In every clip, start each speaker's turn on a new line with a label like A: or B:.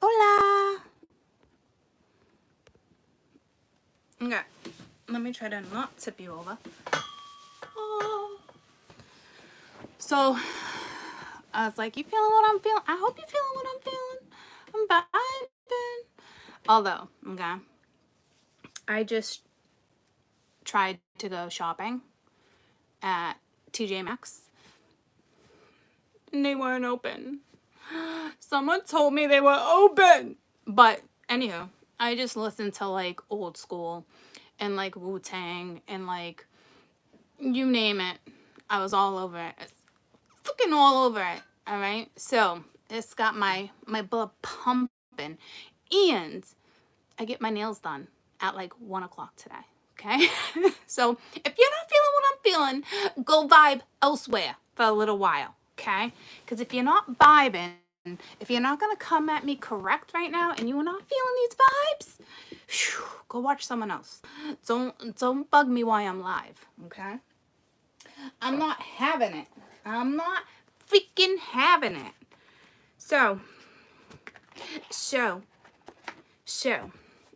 A: Hola. Okay, let me try to not tip you over. Oh. So, I was like, you feeling what I'm feeling? I hope you feeling what I'm feeling. I'm vibing. Although, okay, I just tried to go shopping at TJ Maxx and they weren't open. Someone told me they were open. But anywho, I just listened to like old school and like Wu-Tang and like you name it. I was all over it. Fucking all over it. All right. So it's got my blood pumping, and I get my nails done at like 1 o'clock today. Okay. So if you're not feeling what I'm feeling, go vibe elsewhere for a little while. Okay. Because if you're not vibing, if you're not gonna come at me correct right now, and you're not feeling these vibes, whew, go watch someone else. Don't bug me while I'm live. Okay. I'm not having it. I'm not freaking having it. So,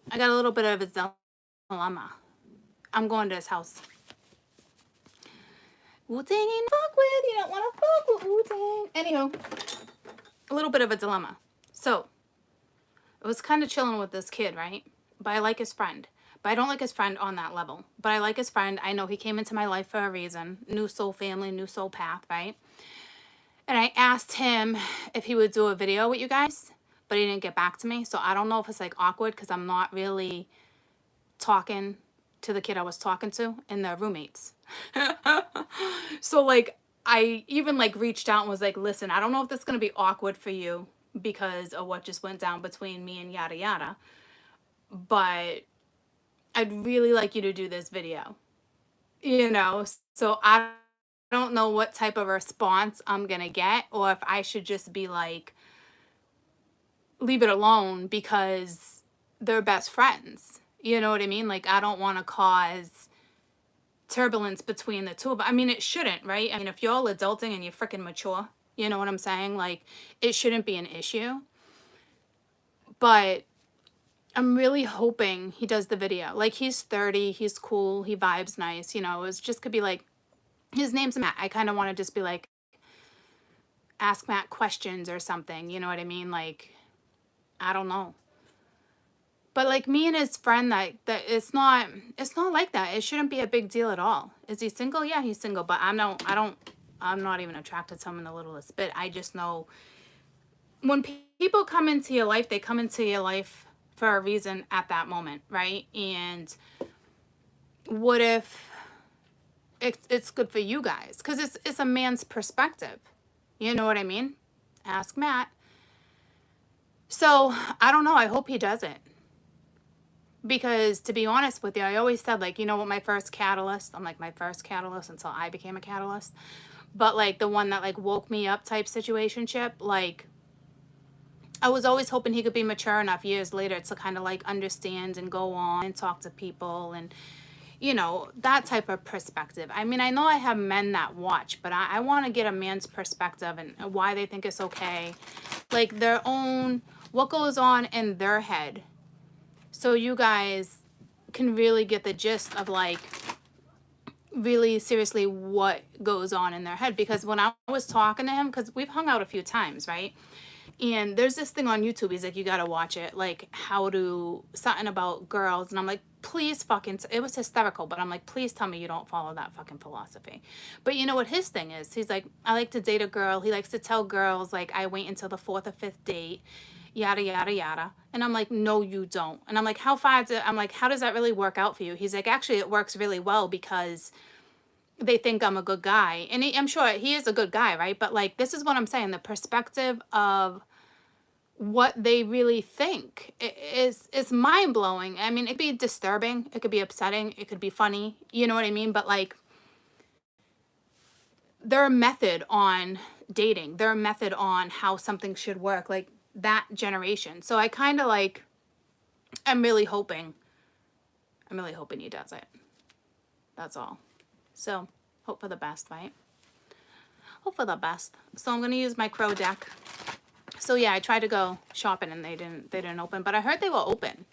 A: I got a little bit of a dilemma. I'm going to his house. Wu-Tang ain't fuck with. You don't want to fuck with Wu-Tang. Anywho, a little bit of a dilemma. So, I was kind of chilling with this kid, right? But I like his friend. But I don't like his friend on that level. But I like his friend. I know he came into my life for a reason. New soul family, new soul path, right? And I asked him if he would do a video with you guys, but he didn't get back to me. So I don't know if it's like awkward because I'm not really talking to the kid I was talking to and their roommates. So like I even like reached out and was like, listen, I don't know if this is going to be awkward for you because of what just went down between me and yada yada, but I'd really like you to do this video, you know? So I don't know what type of response I'm going to get, or if I should just be like, leave it alone because they're best friends. You know what I mean? Like, I don't want to cause turbulence between the two of them. I mean, it shouldn't, right? I mean, if you're all adulting and you're freaking mature, you know what I'm saying? Like, it shouldn't be an issue. But I'm really hoping he does the video. Like, he's 30, he's cool, he vibes nice, you know, it just could be like, his name's Matt. I kind of want to just be like, ask Matt questions or something, you know what I mean? Like, I don't know. But like me and his friend, that it's not like that. It shouldn't be a big deal at all. Is he single? Yeah, he's single, but I'm not even attracted to him in the littlest bit. I just know when people come into your life, they come into your life for a reason at that moment, right? And what if it's good for you guys? Because it's a man's perspective. You know what I mean? Ask Matt. So I don't know. I hope he does it. Because to be honest with you, I always said, like, you know what, my first catalyst, I'm like, my first catalyst until I became a catalyst, but like the one that like woke me up type situationship, like I was always hoping he could be mature enough years later to kind of like understand and go on and talk to people and, you know, that type of perspective. I mean, I know I have men that watch, but I want to get a man's perspective and why they think it's okay, like their own, what goes on in their head. So you guys can really get the gist of like really seriously what goes on in their head. Because when I was talking to him, because we've hung out a few times, right? And there's this thing on YouTube. He's like, you got to watch it. Like how to, something about girls. And I'm like, please fucking, it was hysterical. But I'm like, please tell me you don't follow that fucking philosophy. But you know what his thing is? He's like, I like to date a girl. He likes to tell girls, like, I wait until the 4th or 5th date. Yada, yada, yada. And I'm like, no, you don't. And I'm like, how does that really work out for you? He's like, actually, it works really well because they think I'm a good guy. And I'm sure he is a good guy, right? But like, this is what I'm saying. The perspective of what they really think is mind-blowing. I mean, it could be disturbing. It could be upsetting. It could be funny. You know what I mean? But like, their method on dating, their method on how something should work, like, that generation. So I kind of like, I'm really hoping he does it. That's all. So hope for the best, right? Hope for the best. So I'm going to use my crow deck. So yeah, I tried to go shopping and they didn't open, but I heard they were open.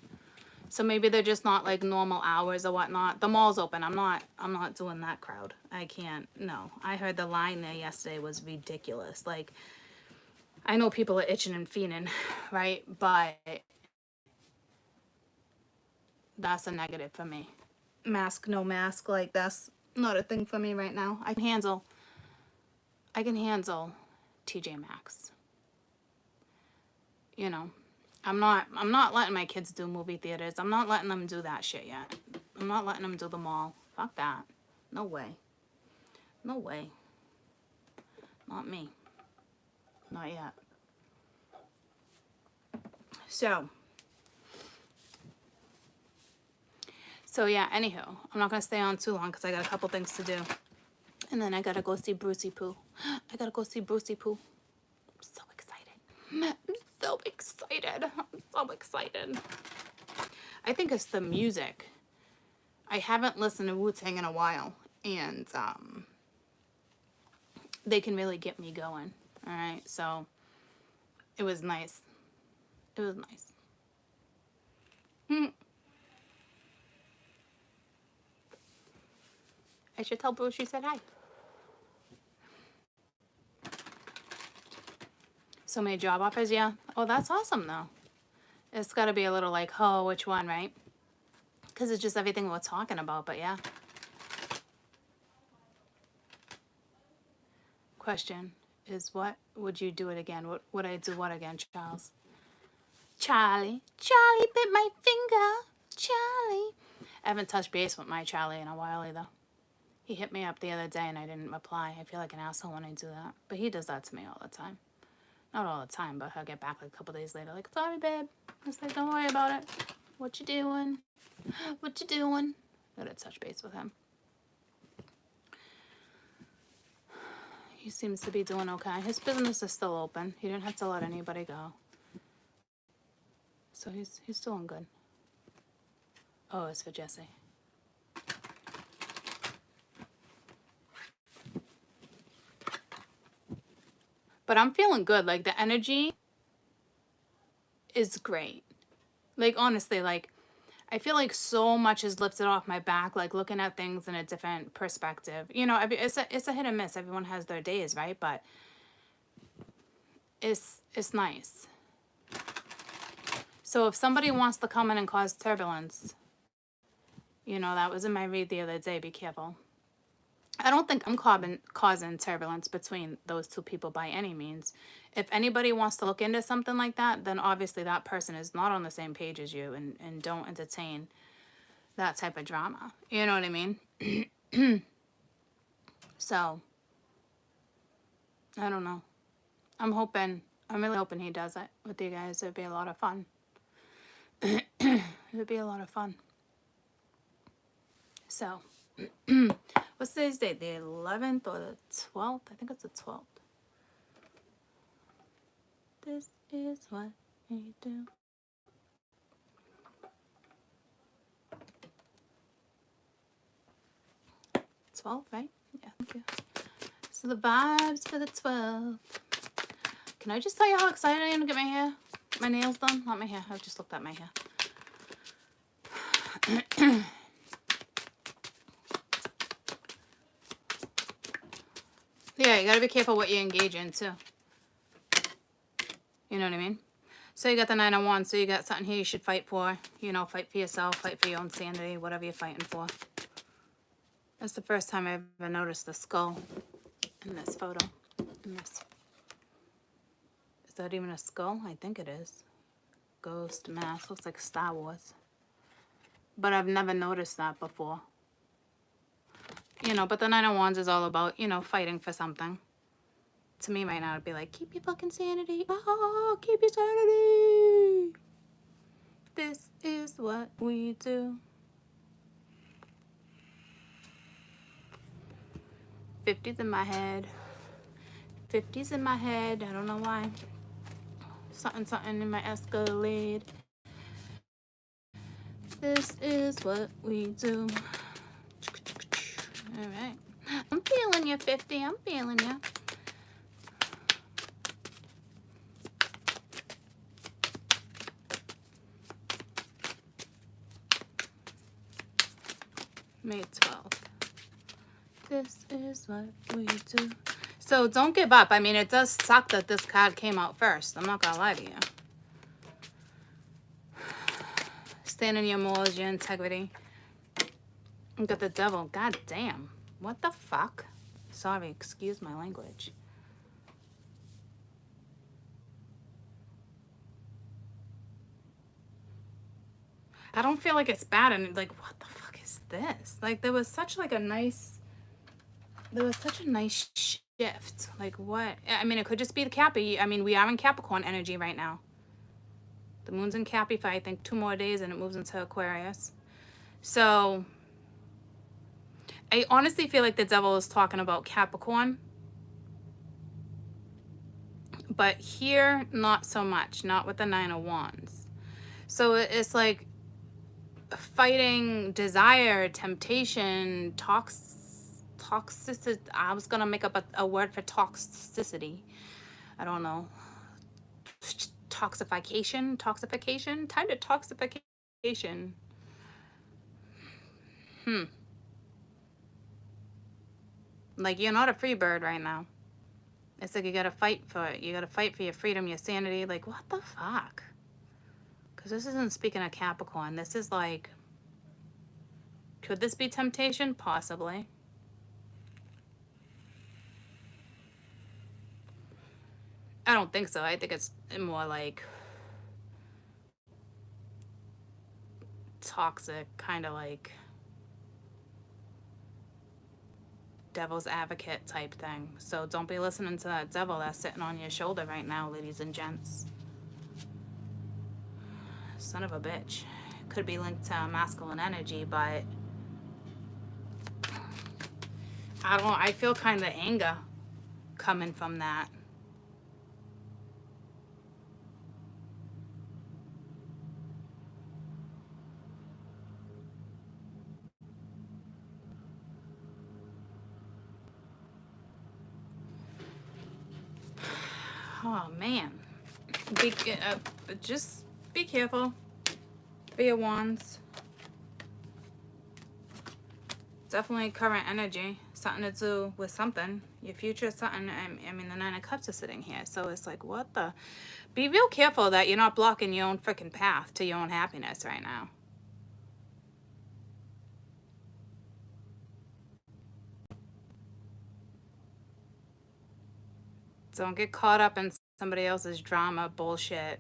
A: So maybe they're just not like normal hours or whatnot. The mall's open. I'm not doing that crowd. I can't. No. I heard the line there yesterday was ridiculous. Like, I know people are itching and fiending, right? But that's a negative for me. Mask, no mask, like that's not a thing for me right now. I can handle TJ Maxx. You know, I'm not letting my kids do movie theaters. I'm not letting them do that shit yet. I'm not letting them do the mall. Fuck that. No way. No way. Not me. Not yet. So yeah, anywho, I'm not going to stay on too long because I got a couple things to do. And then I got to go see Brucey Poo. I got to go see Brucey Poo. I'm so excited. I'm so excited. I'm so excited. I think it's the music. I haven't listened to Wu-Tang in a while. And they can really get me going. All right, so it was nice. It was nice. I should tell Bruce she said hi. So many job offers, yeah. Oh, that's awesome, though. It's got to be a little like, oh, which one, right? Because it's just everything we're talking about, but yeah. Question is, what would you do it again? What would I do what again, Charles? Charlie bit my finger. Charlie. I haven't touched base with my Charlie in a while either. He hit me up the other day and I didn't reply. I feel like an asshole when I do that. But he does that to me all the time. Not all the time, but he'll get back like a couple days later. Like, sorry, babe. I was like, don't worry about it. What you doing? What you doing? Gotta touch base with him. He seems to be doing okay. His business is still open. He didn't have to let anybody go. So he's doing good. Oh, it's for Jesse. But I'm feeling good. Like, the energy is great. Like, honestly, like, I feel like so much is lifted off my back, like, looking at things in a different perspective. You know, it's a hit and miss. Everyone has their days, right? But it's nice. So if somebody wants to come in and cause turbulence, you know, that was in my read the other day, be careful. I don't think I'm causing turbulence between those two people by any means. If anybody wants to look into something like that, then obviously that person is not on the same page as you and don't entertain that type of drama. You know what I mean? So, I don't know. I'm really hoping he does it with you guys. It'd be a lot of fun. It'd be a lot of fun. So, what's today's date? The 11th or the 12th? I think it's the 12th. This is what we do. 12th, right? Yeah, thank you. So the vibes for the 12th. Can I just tell you how excited I am to get my nails done? Not my hair. I've just looked at my hair. Yeah, you gotta be careful what you engage in, too. You know what I mean? So you got the 9 of Wands, so you got something here you should fight for. You know, fight for yourself, fight for your own sanity, whatever you're fighting for. That's the first time I've ever noticed the skull in this photo. Is that even a skull? I think it is. Ghost, mask, looks like Star Wars. But I've never noticed that before. You know, but the 9 of Wands is all about, you know, fighting for something. To me right now, it'd be like, keep your fucking sanity. Oh, keep your sanity. This is what we do. 50's in my head. 50's in my head. I don't know why. Something in my Escalade. This is what we do. All right. I'm feeling you, 50. I'm feeling you. May 12th. This is what we do. So don't give up. I mean, it does suck that this card came out first. I'm not gonna lie to you. Stand in your morals, your integrity. You got the devil. God damn. What the fuck? Sorry, excuse my language. I don't feel like it's bad, and like, what the fuck is this? Like, there was such a nice shift. Like, what? I mean, it could just be the Cappy. I mean, we are in Capricorn energy right now. The moon's in Cappy for, I think, 2 more days, and it moves into Aquarius. So, I honestly feel like the devil is talking about Capricorn. But here, not so much. Not with the 9 of Wands. So, it's like fighting desire, temptation, toxicity. I was gonna make up a word for toxicity. I don't know. Toxification, time to toxification. Like, you're not a free bird right now. It's like you gotta fight for it. You gotta fight for your freedom, your sanity. Like, what the fuck? Because this isn't speaking of Capricorn. This is like, could this be temptation? Possibly. I don't think so. I think it's more like toxic, kind of like devil's advocate type thing. So don't be listening to that devil that's sitting on your shoulder right now, ladies and gents. Son of a bitch. Could be linked to masculine energy, but I don't know. I feel kind of anger coming from that. Oh man, just be careful. 3 of Wands. Definitely current energy. Something to do with something. Your future is something. I mean, the 9 of Cups is sitting here, so it's like, what the? Be real careful that you're not blocking your own freaking path to your own happiness right now. Don't get caught up in somebody else's drama bullshit.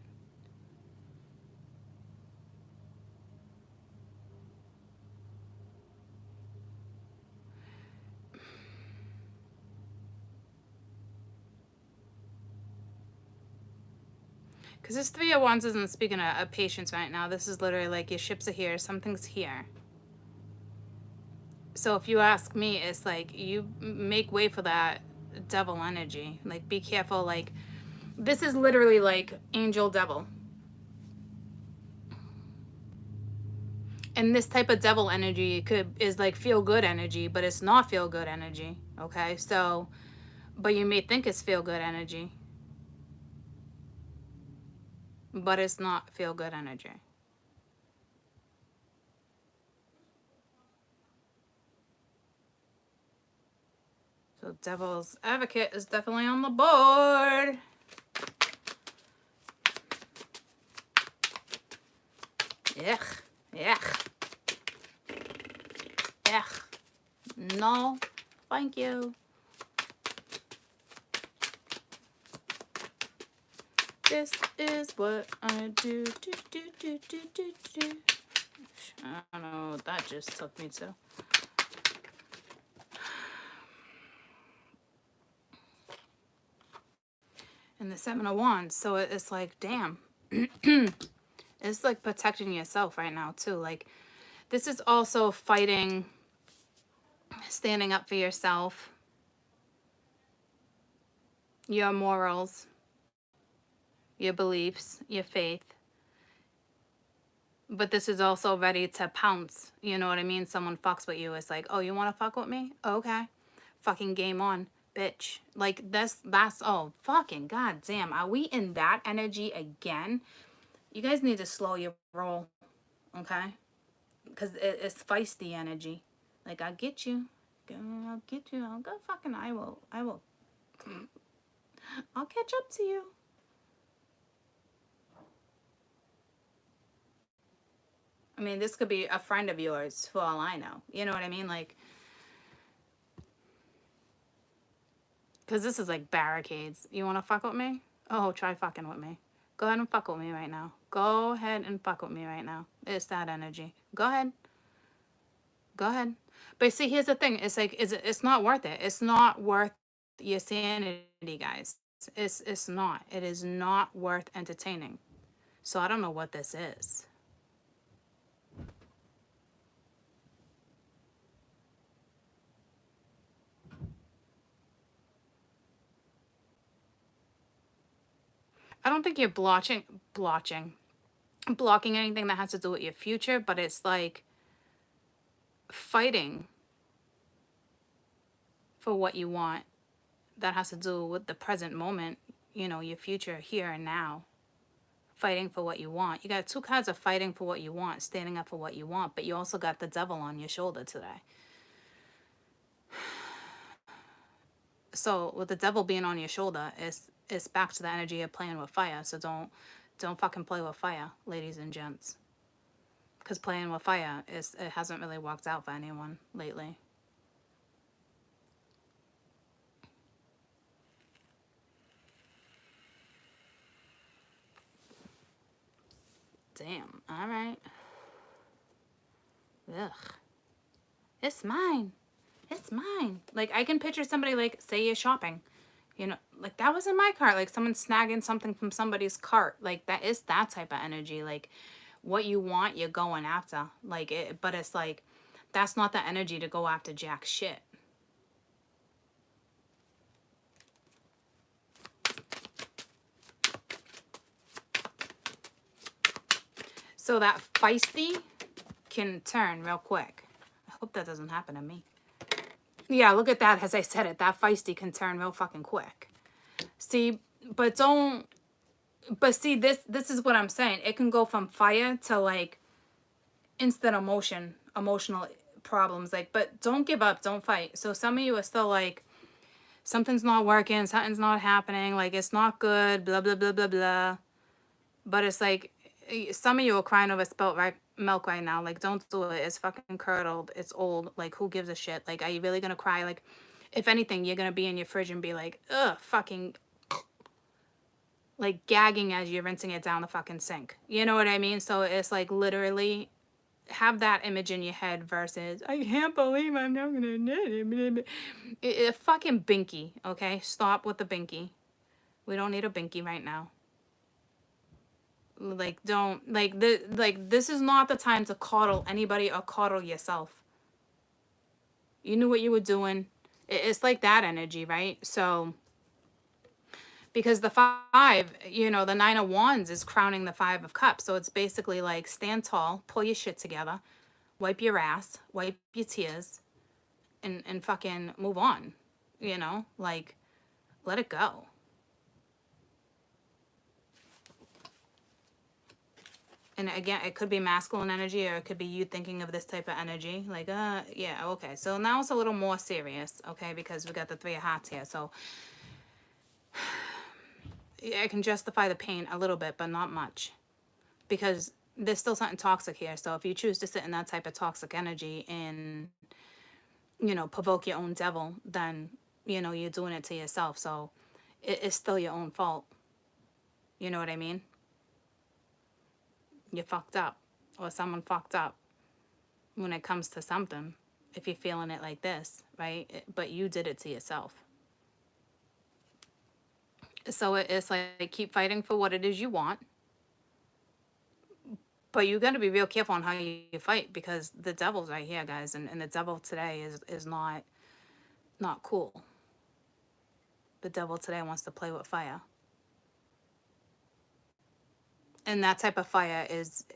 A: Because this 3 of Wands isn't speaking of patience right now. This is literally like your ships are here. Something's here. So if you ask me, it's like you make way for that devil energy. Like, be careful. Like, this is literally like angel devil. And this type of devil energy is like feel good energy, but it's not feel good energy. Okay, so, but you may think it's feel good energy, but it's not feel good energy. So devil's advocate is definitely on the board. Yuck. Yuck. Yuck. No, thank you. This is what I do. I don't know what that just took me to. And the 7 of Wands. So it's like, damn. It's like protecting yourself right now too. Like, this is also fighting, standing up for yourself, your morals, your beliefs, your faith. But this is also ready to pounce. You know what I mean? Someone fucks with you. It's like, oh, you want to fuck with me? Okay. Fucking game on, bitch. Like, that's, oh, fucking goddamn. Are we in that energy again? You guys need to slow your roll, okay? Because it's feisty energy. Like, I'll get you. I'll get you. I'll go fucking, I will. I'll catch up to you. I mean, this could be a friend of yours for all I know. You know what I mean? Like, because this is like barricades. You want to fuck with me? Oh, try fucking with me. Go ahead and fuck with me right now. Go ahead and fuck with me right now. It's that energy. Go ahead. Go ahead. But see, here's the thing. It's like, it's not worth it. It's not worth your sanity, guys. It's not. It is not worth entertaining. So I don't know what this is. I don't think you're blocking anything that has to do with your future, but it's like fighting for what you want that has to do with the present moment, you know, your future here and now. Fighting for what you want. You got two cards of fighting for what you want, standing up for what you want, but you also got the devil on your shoulder today. So with the devil being on your shoulder, it's back to the energy of playing with fire. So don't fucking play with fire, ladies and gents. Because playing with fire it hasn't really worked out for anyone lately. Damn. All right. Ugh. It's mine. It's mine. Like, I can picture somebody, like, say you're shopping. You know, like, that was in my cart. Like, someone snagging something from somebody's cart. Like, that is that type of energy. Like, what you want, you're going after. Like, but it's like, that's not the energy to go after jack shit. So that feisty can turn real quick. I hope that doesn't happen to me. Yeah, look at that. As I said it, that feisty can turn real fucking quick. See, but see, this is what I'm saying. It can go from fire to like instant emotional problems. Like, but don't give up. Don't fight. So some of you are still like, something's not working. Something's not happening. Like, it's not good. Blah, blah, blah, blah, blah. But it's like, some of you are crying over spilt milk right now. Like, don't do it. It's fucking curdled. It's old. Like, who gives a shit? Like, are you really gonna cry? Like, if anything, you're gonna be in your fridge and be like, ugh, fucking, like, gagging as you're rinsing it down the fucking sink. You know what I mean? So it's like, literally have that image in your head versus, I can't believe I'm not gonna, fucking binky, okay? Stop with the binky. We don't need a binky right now. Like, don't, like, this is not the time to coddle anybody or coddle yourself. You knew what you were doing. It's like that energy, right? So, because the 5, you know, the 9 of Wands is crowning the 5 of Cups. So it's basically like, stand tall, pull your shit together, wipe your ass, wipe your tears, and fucking move on. You know, like, let it go. And again, it could be masculine energy, or it could be you thinking of this type of energy. Like, yeah, okay. So now it's a little more serious, okay? Because we got the 3 of Hearts here. So I can justify the pain a little bit, but not much. Because there's still something toxic here. So if you choose to sit in that type of toxic energy and, you know, provoke your own devil, then, you know, you're doing it to yourself. So it's still your own fault. You know what I mean? You fucked up, or someone fucked up when it comes to something, if you're feeling it like this, right? But you did it to yourself. So it's like, keep fighting for what it is you want, but you got to be real careful on how you fight, because the devil's right here, guys, and the devil today is not cool. The devil today wants to play with fire. And that type of fire is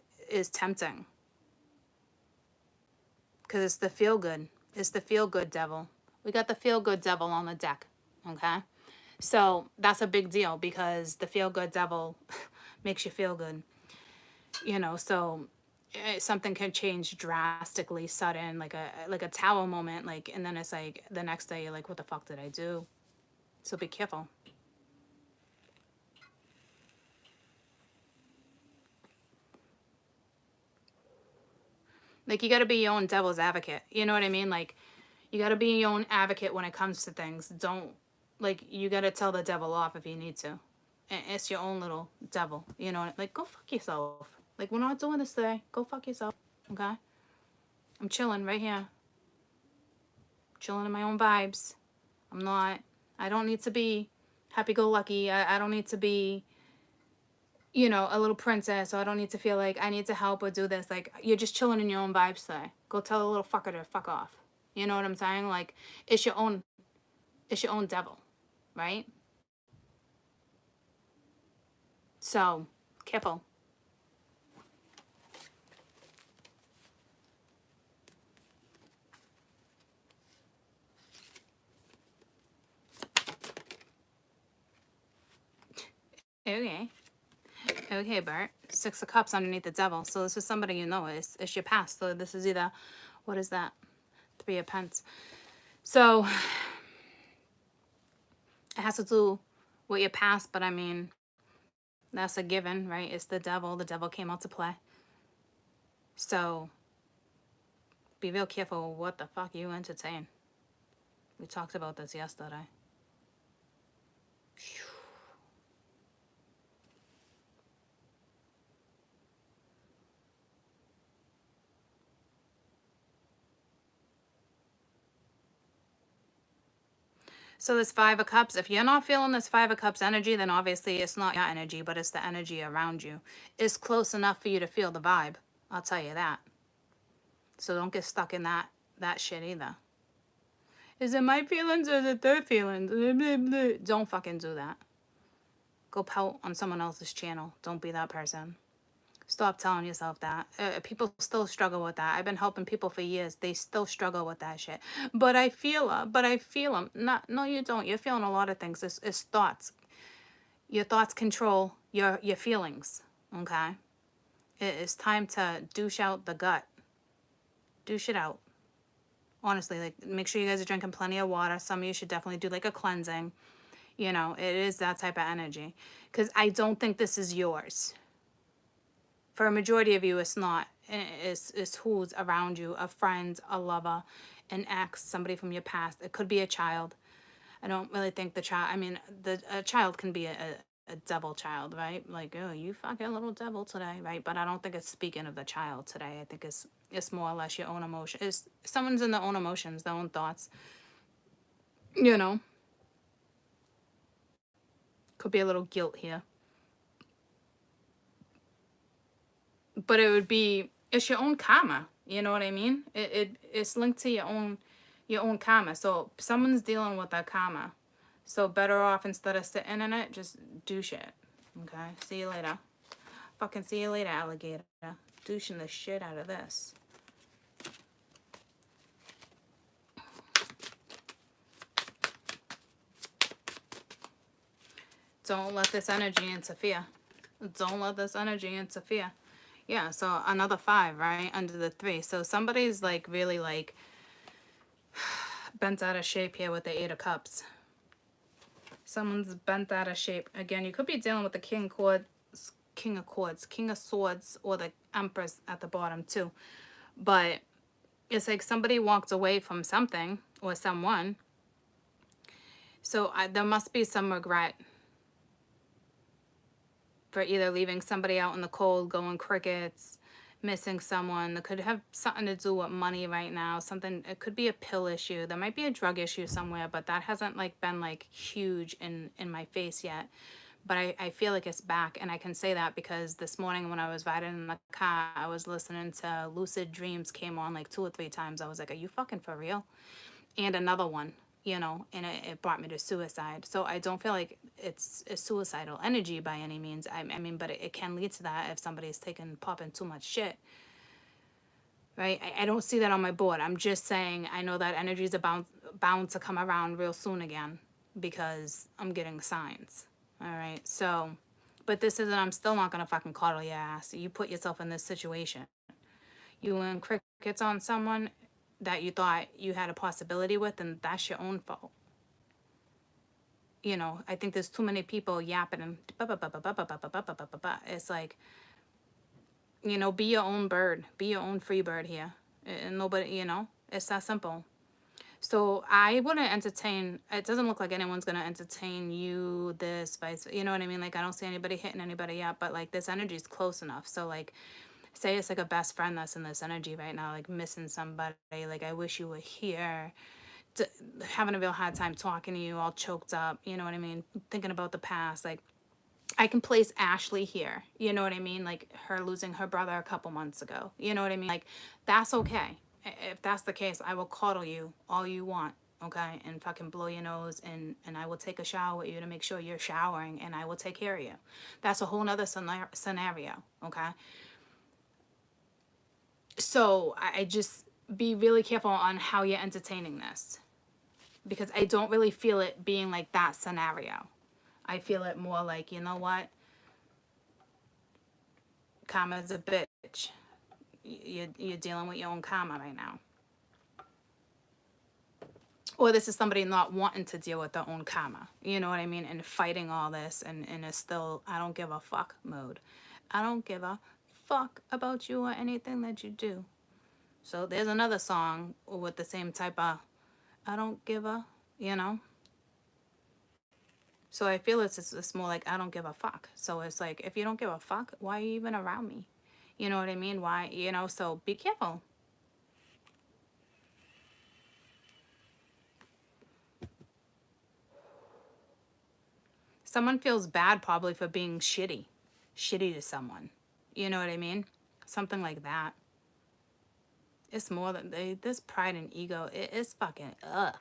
A: tempting. Because it's the feel-good. It's the feel-good devil. We got the feel-good devil on the deck, okay? So that's a big deal, because the feel-good devil makes you feel good. You know, so something can change drastically sudden, like a tower moment, like, and then it's like the next day you're like, what the fuck did I do? So be careful. Like, you got to be your own devil's advocate. You know what I mean? Like, you got to be your own advocate when it comes to things. Don't, like, you got to tell the devil off if you need to. And it's your own little devil. You know, like, go fuck yourself. Like, we're not doing this today. Go fuck yourself. Okay? I'm chilling right here. Chilling in my own vibes. I don't need to be happy-go-lucky. I don't need to be, you know, a little princess, or I don't need to feel like I need to help or do this. Like, you're just chilling in your own vibes today. Go tell a little fucker to fuck off. You know what I'm saying? Like, it's your own devil, right? So, careful. Okay. Okay, Bert. 6 of Cups underneath the devil. So this is somebody you know. It's your past. So this is either, what is that? 3 of Pence. So it has to do with your past, but I mean, that's a given, right? It's the devil. The devil came out to play. So be real careful what the fuck you entertain. We talked about this yesterday. So this 5 of Cups, if you're not feeling this 5 of Cups energy, then obviously it's not your energy, but it's the energy around you. It's close enough for you to feel the vibe. I'll tell you that. So don't get stuck in that shit either. Is it my feelings or is it their feelings? Don't fucking do that. Go pout on someone else's channel. Don't be that person. Stop telling yourself that. People still struggle with that. I've been helping people for years. They still struggle with that shit. But I feel her. But I feel them. No, you don't. You're feeling a lot of things. It's thoughts. Your thoughts control your feelings. Okay? It's time to douche out the gut. Douche it out. Honestly, like, make sure you guys are drinking plenty of water. Some of you should definitely do like a cleansing. You know, it is that type of energy. Because I don't think this is yours. For a majority of you, it's not. It's who's around you, a friend, a lover, an ex, somebody from your past. It could be a child. I don't really think the child, I mean, a child can be a devil child, right? Like, oh, you fucking little devil today, right? But I don't think it's speaking of the child today. I think it's more or less your own emotion. It's someone's in their own emotions, their own thoughts. You know? Could be a little guilt here. But it would be, it's your own karma. You know what I mean? It's linked to your own karma. So someone's dealing with that karma. So better off, instead of sitting in it, just do shit. Okay? See you later. Fucking see you later, alligator. Douching the shit out of this. Don't let this energy interfere. Don't let this energy interfere. Yeah, so another 5, right? Under the 3. So somebody's like really like bent out of shape here with the 8 of Cups. Someone's bent out of shape. Again, you could be dealing with the King of Swords, or the Empress at the bottom too. But it's like somebody walked away from something or someone. So there must be some regret for either leaving somebody out in the cold, going crickets, missing someone. That could have something to do with money right now. Something, it could be a pill issue. There might be a drug issue somewhere, but that hasn't like been like huge in my face yet. But I feel like it's back, and I can say that because this morning when I was riding in the car, I was listening to Lucid Dreams came on like 2 or 3 times. I was like, are you fucking for real? And another one, you know, and it brought me to suicide. So I don't feel like it's a suicidal energy by any means. I mean, but it can lead to that if somebody's popping too much shit. Right? I don't see that on my board. I'm just saying I know that energy is bound to come around real soon again because I'm getting signs. All right? So, but this isn't, I'm still not going to fucking coddle your ass. You put yourself in this situation. You went crickets on someone that you thought you had a possibility with, and that's your own fault. You know, I think there's too many people yapping and it's like, you know, be your own bird, be your own free bird here. And nobody, you know, it's that simple. So I wouldn't entertain, it doesn't look like anyone's going to entertain you, this, vice, you know what I mean? Like, I don't see anybody hitting anybody up, but like this energy is close enough. So like, say it's like a best friend that's in this energy right now, like missing somebody, like I wish you were here, having a real hard time talking to you, all choked up, you know what I mean? Thinking about the past, like I can place Ashley here, you know what I mean? Like her losing her brother a couple months ago, you know what I mean? Like that's okay. If that's the case, I will cuddle you all you want, okay? And fucking blow your nose, and I will take a shower with you to make sure you're showering, and I will take care of you. That's a whole nother scenario, okay? So I just be really careful on how you're entertaining this, because I don't really feel it being like that scenario. I feel it more like, you know what? Karma's a bitch. You're dealing with your own karma right now. Or this is somebody not wanting to deal with their own karma. You know what I mean? And fighting all this, and it's still, I don't give a fuck mode. I don't give a fuck about you or anything that you do. So there's another song with the same type of, I don't give a, you know? So I feel it's more like, I don't give a fuck. So it's like, if you don't give a fuck, why are you even around me? You know what I mean? Why, you know? So be careful. Someone feels bad probably for being shitty to someone. You know what I mean? Something like that. It's more than this pride and ego. It's fucking ugh.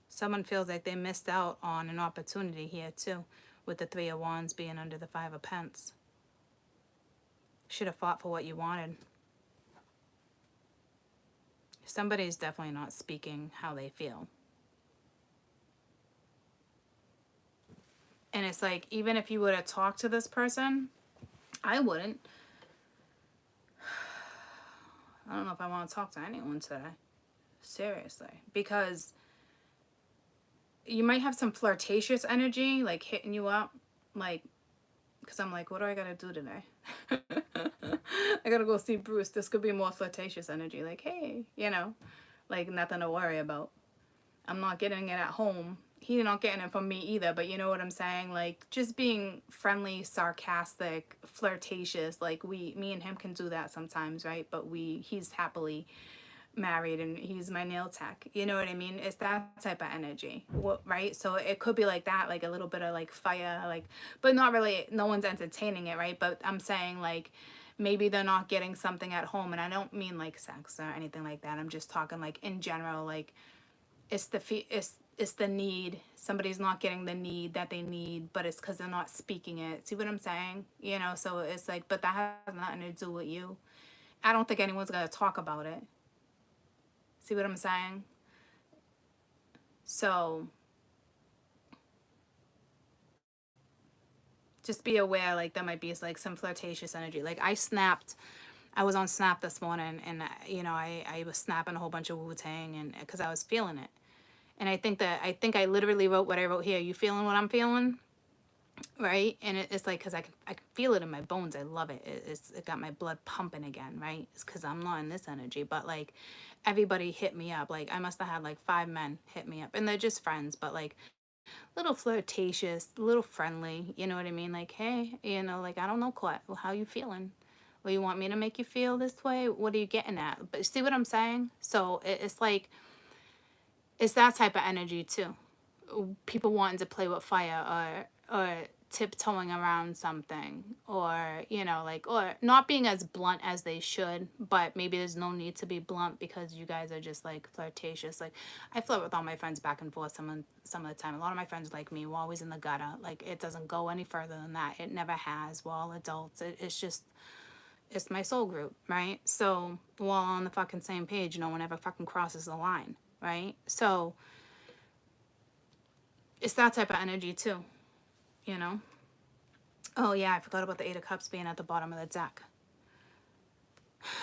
A: Someone feels like they missed out on an opportunity here too, with the Three of Wands being under the Five of Pence. Should have fought for what you wanted. Somebody's definitely not speaking how they feel. And it's like, even if you would have talked to this person, I wouldn't. I don't know if I want to talk to anyone today. Seriously. Because you might have some flirtatious energy, like hitting you up. Like, because I'm like, what do I got to do today? I got to go see Bruce. This could be more flirtatious energy. Like, hey, you know, like nothing to worry about. I'm not getting it at home. He's not getting it from me either, but you know what I'm saying? Like, just being friendly, sarcastic, flirtatious. Like, me and him can do that sometimes, right? But he's happily married and he's my nail tech. You know what I mean? It's that type of energy, right? So it could be like that, like a little bit of like fire, like, but not really, no one's entertaining it, right? But I'm saying like, maybe they're not getting something at home, and I don't mean like sex or anything like that. I'm just talking like in general, like, it's the need. Somebody's not getting the need that they need, but it's because they're not speaking it. See what I'm saying? You know, so it's like, but that has nothing to do with you. I don't think anyone's going to talk about it. See what I'm saying? So just be aware, like, there might be like some flirtatious energy. Like, I was on Snap this morning, and you know, I was snapping a whole bunch of Wu-Tang, and because I was feeling it. And I think I literally wrote what I wrote here. You feeling what I'm feeling? Right? And it's like, because I can feel it in my bones. I love it. It got my blood pumping again, right? It's because I'm not in this energy. But like, everybody hit me up. Like, I must have had like 5 men hit me up, and they're just friends, but like little flirtatious, little friendly, you know what I mean? Like, hey, you know, like, I don't know, well, how you feeling? Well, you want me to make you feel this way? What are you getting at? But see what I'm saying? So it's like, it's that type of energy too. People wanting to play with fire, or tiptoeing around something, or you know, like, or not being as blunt as they should, but maybe there's no need to be blunt because you guys are just like flirtatious. Like, I flirt with all my friends back and forth some of the time. A lot of my friends like me, we're always in the gutter. Like, it doesn't go any further than that. It never has. We're all adults. It's just, it's my soul group, right? So we're all on the fucking same page. No one ever fucking crosses the line, right? So it's that type of energy too, you know? Oh yeah, I forgot about the Eight of Cups being at the bottom of the deck.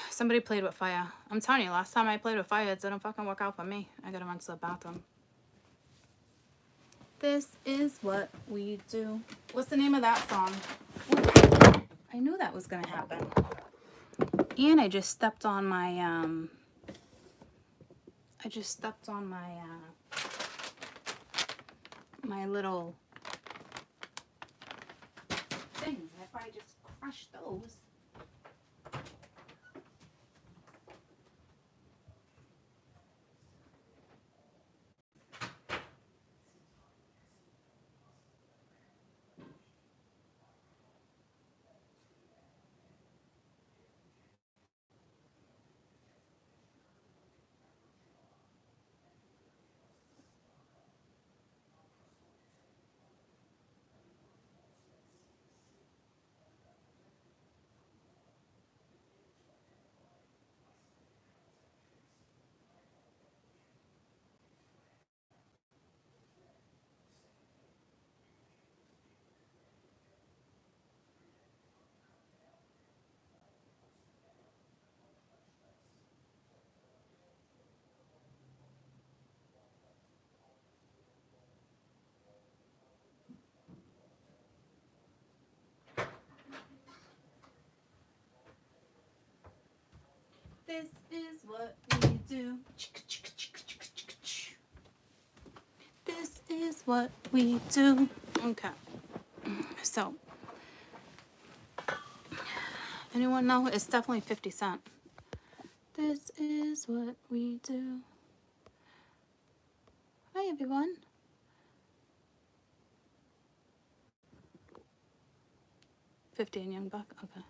A: Somebody played with fire. I'm telling you, last time I played with fire, it didn't fucking work out for me. I gotta run to the bathroom. This is what we do. What's the name of that song? Ooh, I knew that was gonna happen. And I just stepped on my my little things. If I just crush those. This is what we do. This is what we do. Okay. So, anyone know? It's definitely 50 Cent. This is what we do. Hi, everyone. $50 and Young Buck? Okay.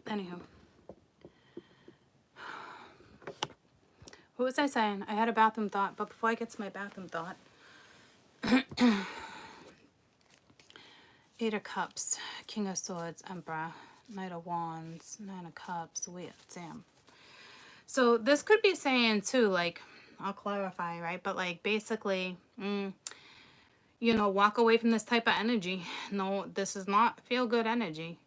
A: Anywho. What was I saying? I had a bathroom thought, but before I get to my bathroom thought, Eight of Cups, King of Swords, Emperor, Knight of Wands, Nine of Cups, weird, damn. So this could be saying too, like, I'll clarify, right? But like basically, you know, walk away from this type of energy. No, this is not feel good energy.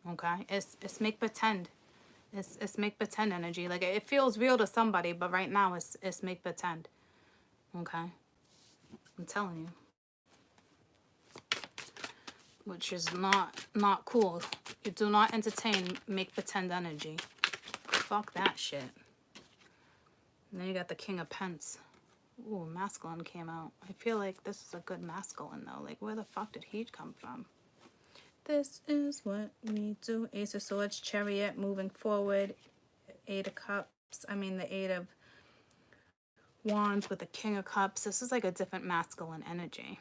A: Okay? It's make pretend. It's make pretend energy. Like it feels real to somebody, but right now it's make pretend. Okay? I'm telling you. Which is not cool. You do not entertain make pretend energy. Fuck that shit. And then you got the King of Pence. Ooh, masculine came out. I feel like this is a good masculine though. Like where the fuck did he come from? This is what we do. Ace of Swords, Chariot, moving forward. Eight of Cups. I mean the Eight of Wands with the King of Cups. This is like a different masculine energy.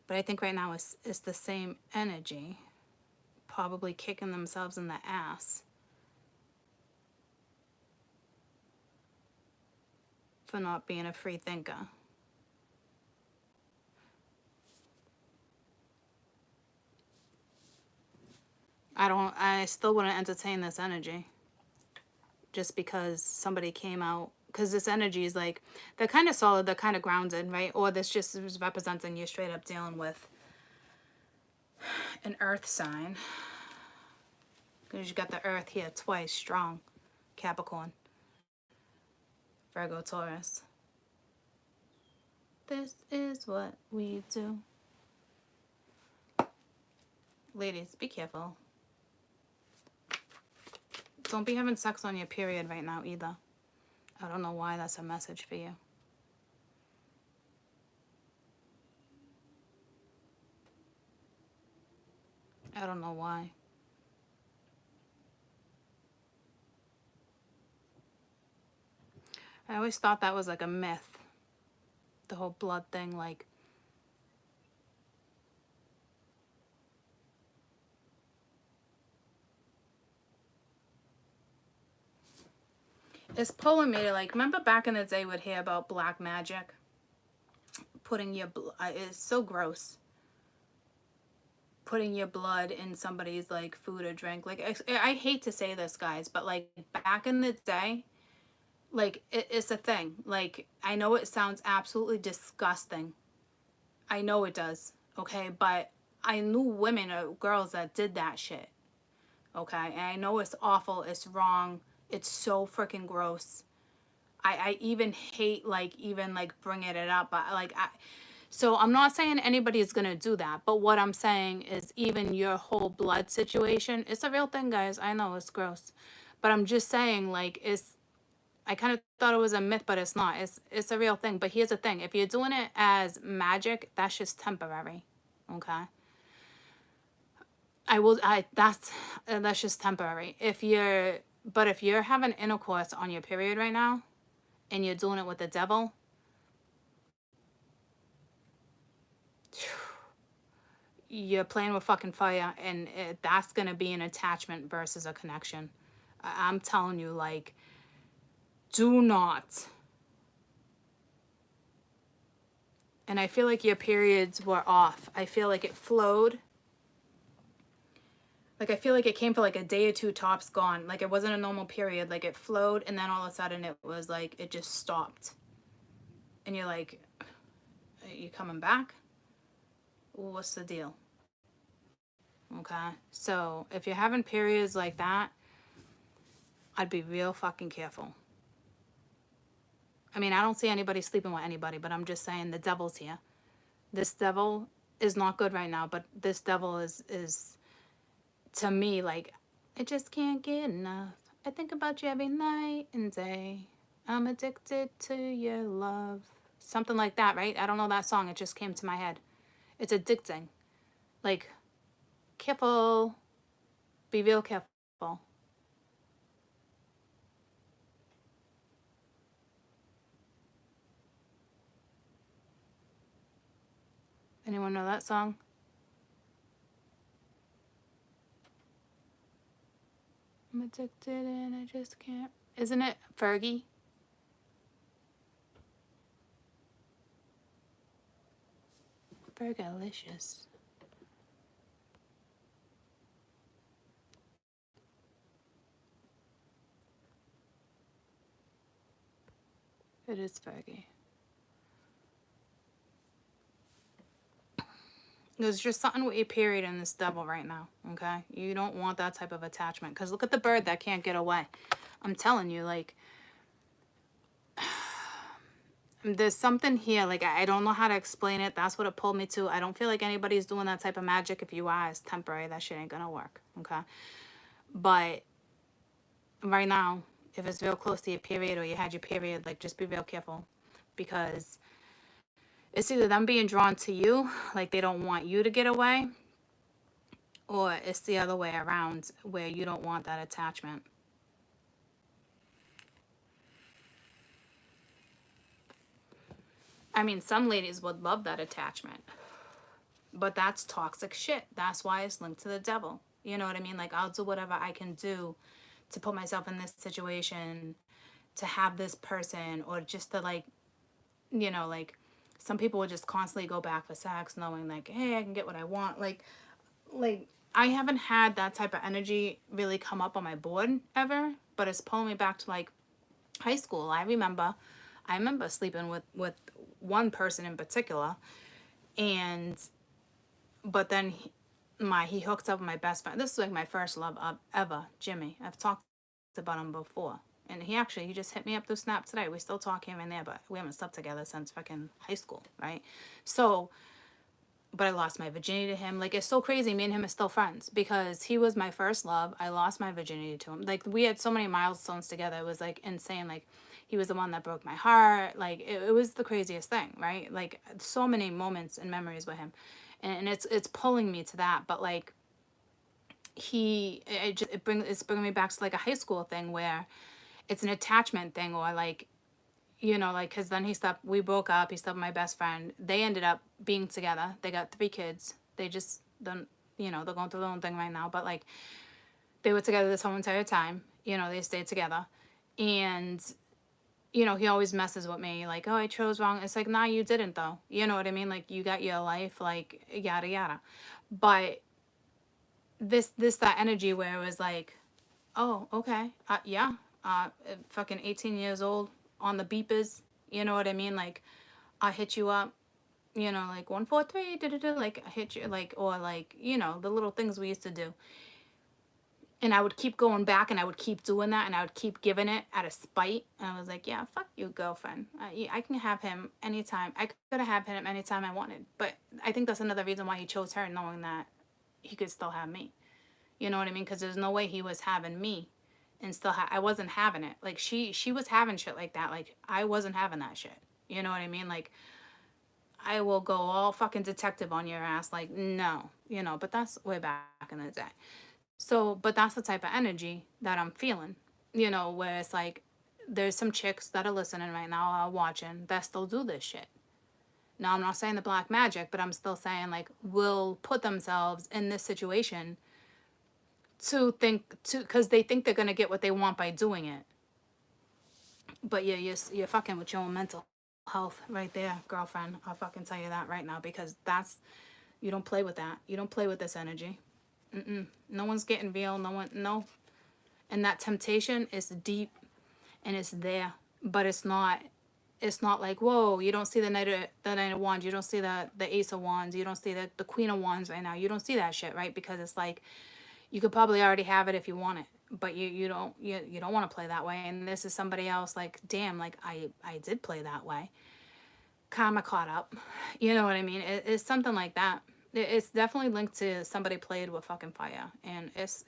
A: But I think right now it's the same energy. Probably kicking themselves in the ass for not being a free thinker. I still wouldn't entertain this energy. Just because somebody came out, because this energy is like, they're kind of solid, they're kind of grounded, right? Or this just is representing you're straight up dealing with an earth sign. Because you got the earth here twice, strong. Capricorn. Virgo, Taurus. This is what we do. Ladies, be careful. Don't be having sex on your period right now either. I don't know why that's a message for you. I don't know why. I always thought that was like a myth. The whole blood thing, like. It's pulling me to like, remember back in the day we'd hear about black magic? Putting your blood, it's so gross. Putting your blood in somebody's like food or drink. Like, I hate to say this, guys, but like back in the day, like it's a thing. Like, I know it sounds absolutely disgusting. I know it does. okay? But I knew women or girls that did that shit, okay? And I know it's awful, it's wrong, it's so freaking gross. I even hate, like, even, like, bringing it up, but, like, so I'm not saying anybody's gonna do that, but what I'm saying is even your whole blood situation, it's a real thing, guys. I know it's gross, but I'm just saying, like, I kind of thought it was a myth, but it's not. It's a real thing. But here's the thing: if you're doing it as magic, that's just temporary, okay? That's just temporary. But if you're having intercourse on your period right now, and you're doing it with the devil, you're playing with fucking fire, and that's gonna be an attachment versus a connection. I'm telling you, like, do not. And I feel like your periods were off. I feel like it flowed. Like, I feel like it came for like a day or two tops, gone. Like, it wasn't a normal period. Like, it flowed, and then all of a sudden it was like, it just stopped. And you're like, are you coming back? Well, what's the deal? Okay. So, if you're having periods like that, I'd be real fucking careful. I mean, I don't see anybody sleeping with anybody, but I'm just saying the devil's here. This devil is not good right now, but this devil is to me, like, I just can't get enough. I think about you every night and day. I'm addicted to your love. Something like that, right? I don't know that song. It just came to my head. It's addicting. Like, careful. Be real careful. Anyone know that song? I'm addicted and I just can't. Isn't it Fergie? Fergalicious. It is Fergie. There's just something with your period in this devil right now, okay? You don't want that type of attachment. Because look at the bird that can't get away. I'm telling you, like, there's something here. Like, I don't know how to explain it. That's what it pulled me to. I don't feel like anybody's doing that type of magic. If you are, it's temporary. That shit ain't gonna work, okay? But right now, if it's real close to your period or you had your period, like, just be real careful. Because it's either them being drawn to you, like they don't want you to get away, or it's the other way around where you don't want that attachment. I mean, some ladies would love that attachment, but that's toxic shit. That's why it's linked to the devil. You know what I mean? Like, I'll do whatever I can do to put myself in this situation, to have this person, or just to, like, like, some people would just constantly go back for sex knowing, like, hey, I can get what I want. Like I haven't had that type of energy really come up on my board ever, but it's pulling me back to, like, high school. I remember sleeping with one person in particular, and but then he hooked up with my best friend. This is like my first love ever, Jimmy. I've talked about him before. And he just hit me up through Snap today. We still talk here and there, but we haven't slept together since fucking high school, right? So, but I lost my virginity to him. Like, it's so crazy. Me and him are still friends because he was my first love. I lost my virginity to him. Like, we had so many milestones together. It was, like, insane. Like, he was the one that broke my heart. Like, it was the craziest thing, right? Like, so many moments and memories with him. And it's pulling me to that. But, like, it's bringing me back to, like, a high school thing where it's an attachment thing, or, like, like, because then we broke up, he stopped my best friend. They ended up being together. They got 3 kids. They just don't, they're going through their own thing right now. But, like, they were together this whole entire time. They stayed together. And, he always messes with me. Like, oh, I chose wrong. It's like, nah, you didn't, though. You know what I mean? Like, you got your life, like, yada, yada. But that energy where it was like, oh, okay. Yeah. Fucking 18 years old on the beepers. You know what I mean? Like, I hit you up. You know, like 143, like hit you, like, or like, you know, the little things we used to do. And I would keep going back and I would keep doing that and I would keep giving it out of spite. And I was like, yeah, fuck you, girlfriend. I can have him anytime. I could have had him anytime I wanted. But I think that's another reason why he chose her, knowing that he could still have me. You know what I mean? Because there's no way he was having me and still I wasn't having it. Like she was having shit like that. Like I wasn't having that shit. You know what I mean? Like I will go all fucking detective on your ass. Like no, you know. But that's way back in the day. So, but that's the type of energy that I'm feeling, you know, where it's like there's some chicks that are listening right now, are watching, that still do this shit. Now, I'm not saying the black magic, but I'm still saying like will put themselves in this situation because they think they're gonna get what they want by doing it. But yeah, you're fucking with your own mental health right there, girlfriend. I'll fucking tell you that right now because you don't play with that. You don't play with this energy. No one's getting real. No. And that temptation is deep and it's there, but it's not like, whoa, you don't see the knight of wands, you don't see the ace of wands, you don't see the queen of wands right now, you don't see that shit, right? Because it's like you could probably already have it if you want it, but you don't want to play that way. And this is somebody else, like, damn, like I did play that way, karma caught up, you know what I mean? It's something like that. It's definitely linked to somebody played with fucking fire, and it's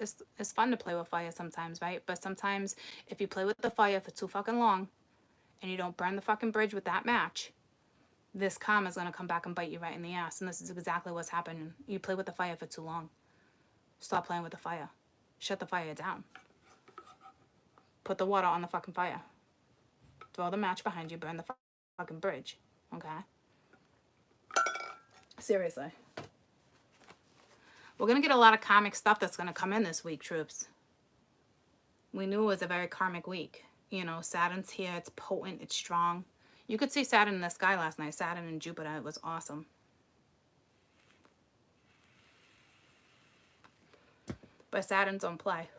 A: fun to play with fire sometimes, right? But sometimes if you play with the fire for too fucking long and you don't burn the fucking bridge with that match, this karma is gonna come back and bite you right in the ass. And this is exactly what's happening. You play with the fire for too long. Stop playing with the fire. Shut the fire down. Put the water on the fucking fire. Throw the match behind you. Burn the fucking bridge. Okay? Seriously. We're going to get a lot of karmic stuff that's going to come in this week, troops. We knew it was a very karmic week. You know, Saturn's here. It's potent. It's strong. You could see Saturn in the sky last night. Saturn and Jupiter. It was awesome. But Saturn's on play.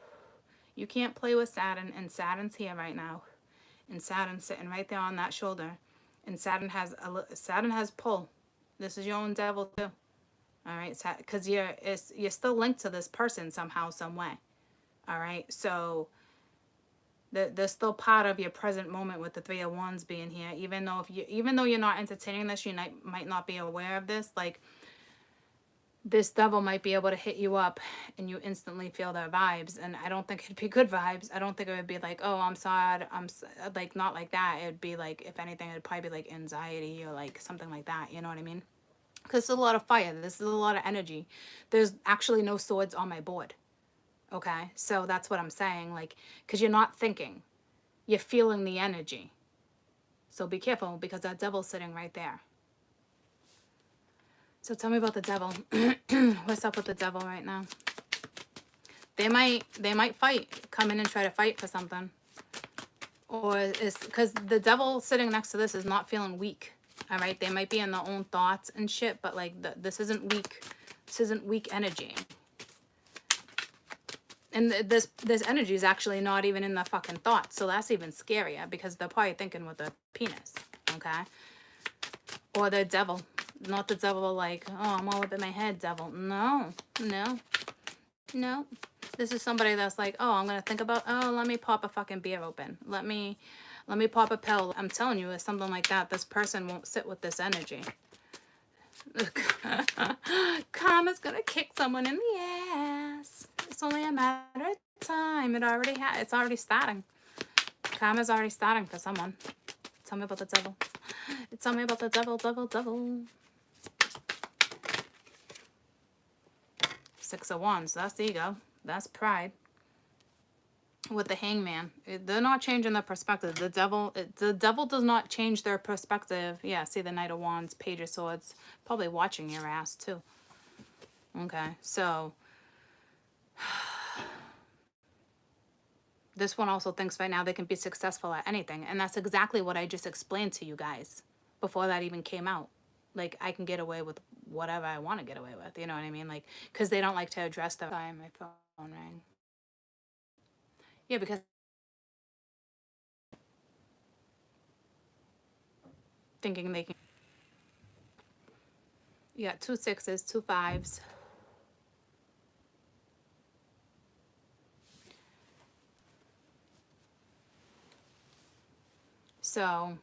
A: You can't play with Saturn, and Saturn's here right now. And Saturn's sitting right there on that shoulder. And Saturn has pull. This is your own devil too. All right, because you're still linked to this person somehow, some way. All right, so they're still part of your present moment with the Three of Wands being here. Even though you're not entertaining this, you might not be aware of this. Like this devil might be able to hit you up, and you instantly feel their vibes. And I don't think it'd be good vibes. I don't think it would be like, oh, I'm sad. Like not like that. It'd be like, if anything, it'd probably be like anxiety or like something like that. You know what I mean? Because there's a lot of fire. This is a lot of energy. There's actually no swords on my board. Okay? So that's what I'm saying. Like, because you're not thinking. You're feeling the energy. So be careful because that devil's sitting right there. So tell me about the devil. What's up with the devil right now? They might fight. Come in and try to fight for something. Or it's because the devil sitting next to this is not feeling weak. All right, they might be in their own thoughts and shit, but like this isn't weak. This isn't weak energy. And this energy is actually not even in the fucking thoughts, so that's even scarier because they're probably thinking with the penis, okay? Or the devil, not the devil like, oh, I'm all up in my head, devil. No. This is somebody that's like, oh, I'm gonna think about, oh, let me pop a fucking beer open. Let me pop a pill. I'm telling you, it's something like that. This person won't sit with this energy. Karma's gonna kick someone in the ass. It's only a matter of time. It's already starting. Karma's already starting for someone. Tell me about the devil. Tell me about the devil. 6 of Wands. That's ego. That's pride. With the Hangman, they're not changing their perspective. The devil does not change their perspective. Yeah, see the Knight of Wands, Page of Swords, probably watching your ass too. Okay, so this one also thinks right now they can be successful at anything, and that's exactly what I just explained to you guys before that even came out. Like, I can get away with whatever I want to get away with, you know what I mean? Like, because they don't like to address the time my phone rang. Yeah, because thinking they can. You got 2 6s, 2 5s. So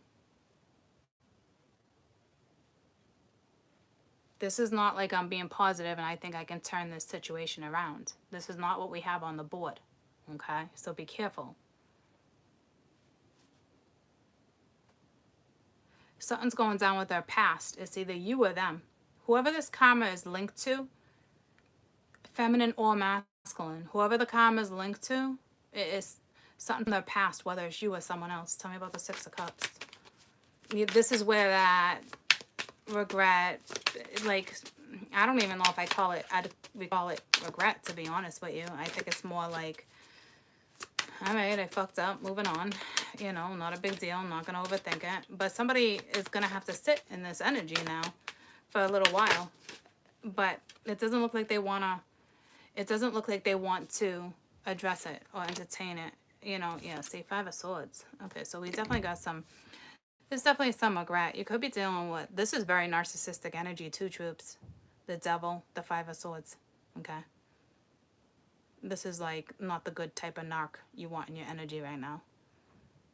A: this is not like I'm being positive and I think I can turn this situation around. This is not what we have on the board. Okay? So be careful. Something's going down with their past. It's either you or them. Whoever this karma is linked to, feminine or masculine, whoever the karma is linked to, it is something from their past, whether it's you or someone else. Tell me about the 6 of Cups. This is where that regret, like, I don't even know if I call it, we call it regret, to be honest with you. I think it's more like, all right, I fucked up, moving on. You know, not a big deal. I'm not going to overthink it. But somebody is going to have to sit in this energy now for a little while. But it doesn't look like they want to, it doesn't look like they want to address it or entertain it. You know, yeah, see, 5 of Swords. Okay, so we definitely got some, there's definitely some regret. You could be dealing with, this is very narcissistic energy too, troops. The Devil, the 5 of Swords. Okay. This is like not the good type of narc you want in your energy right now.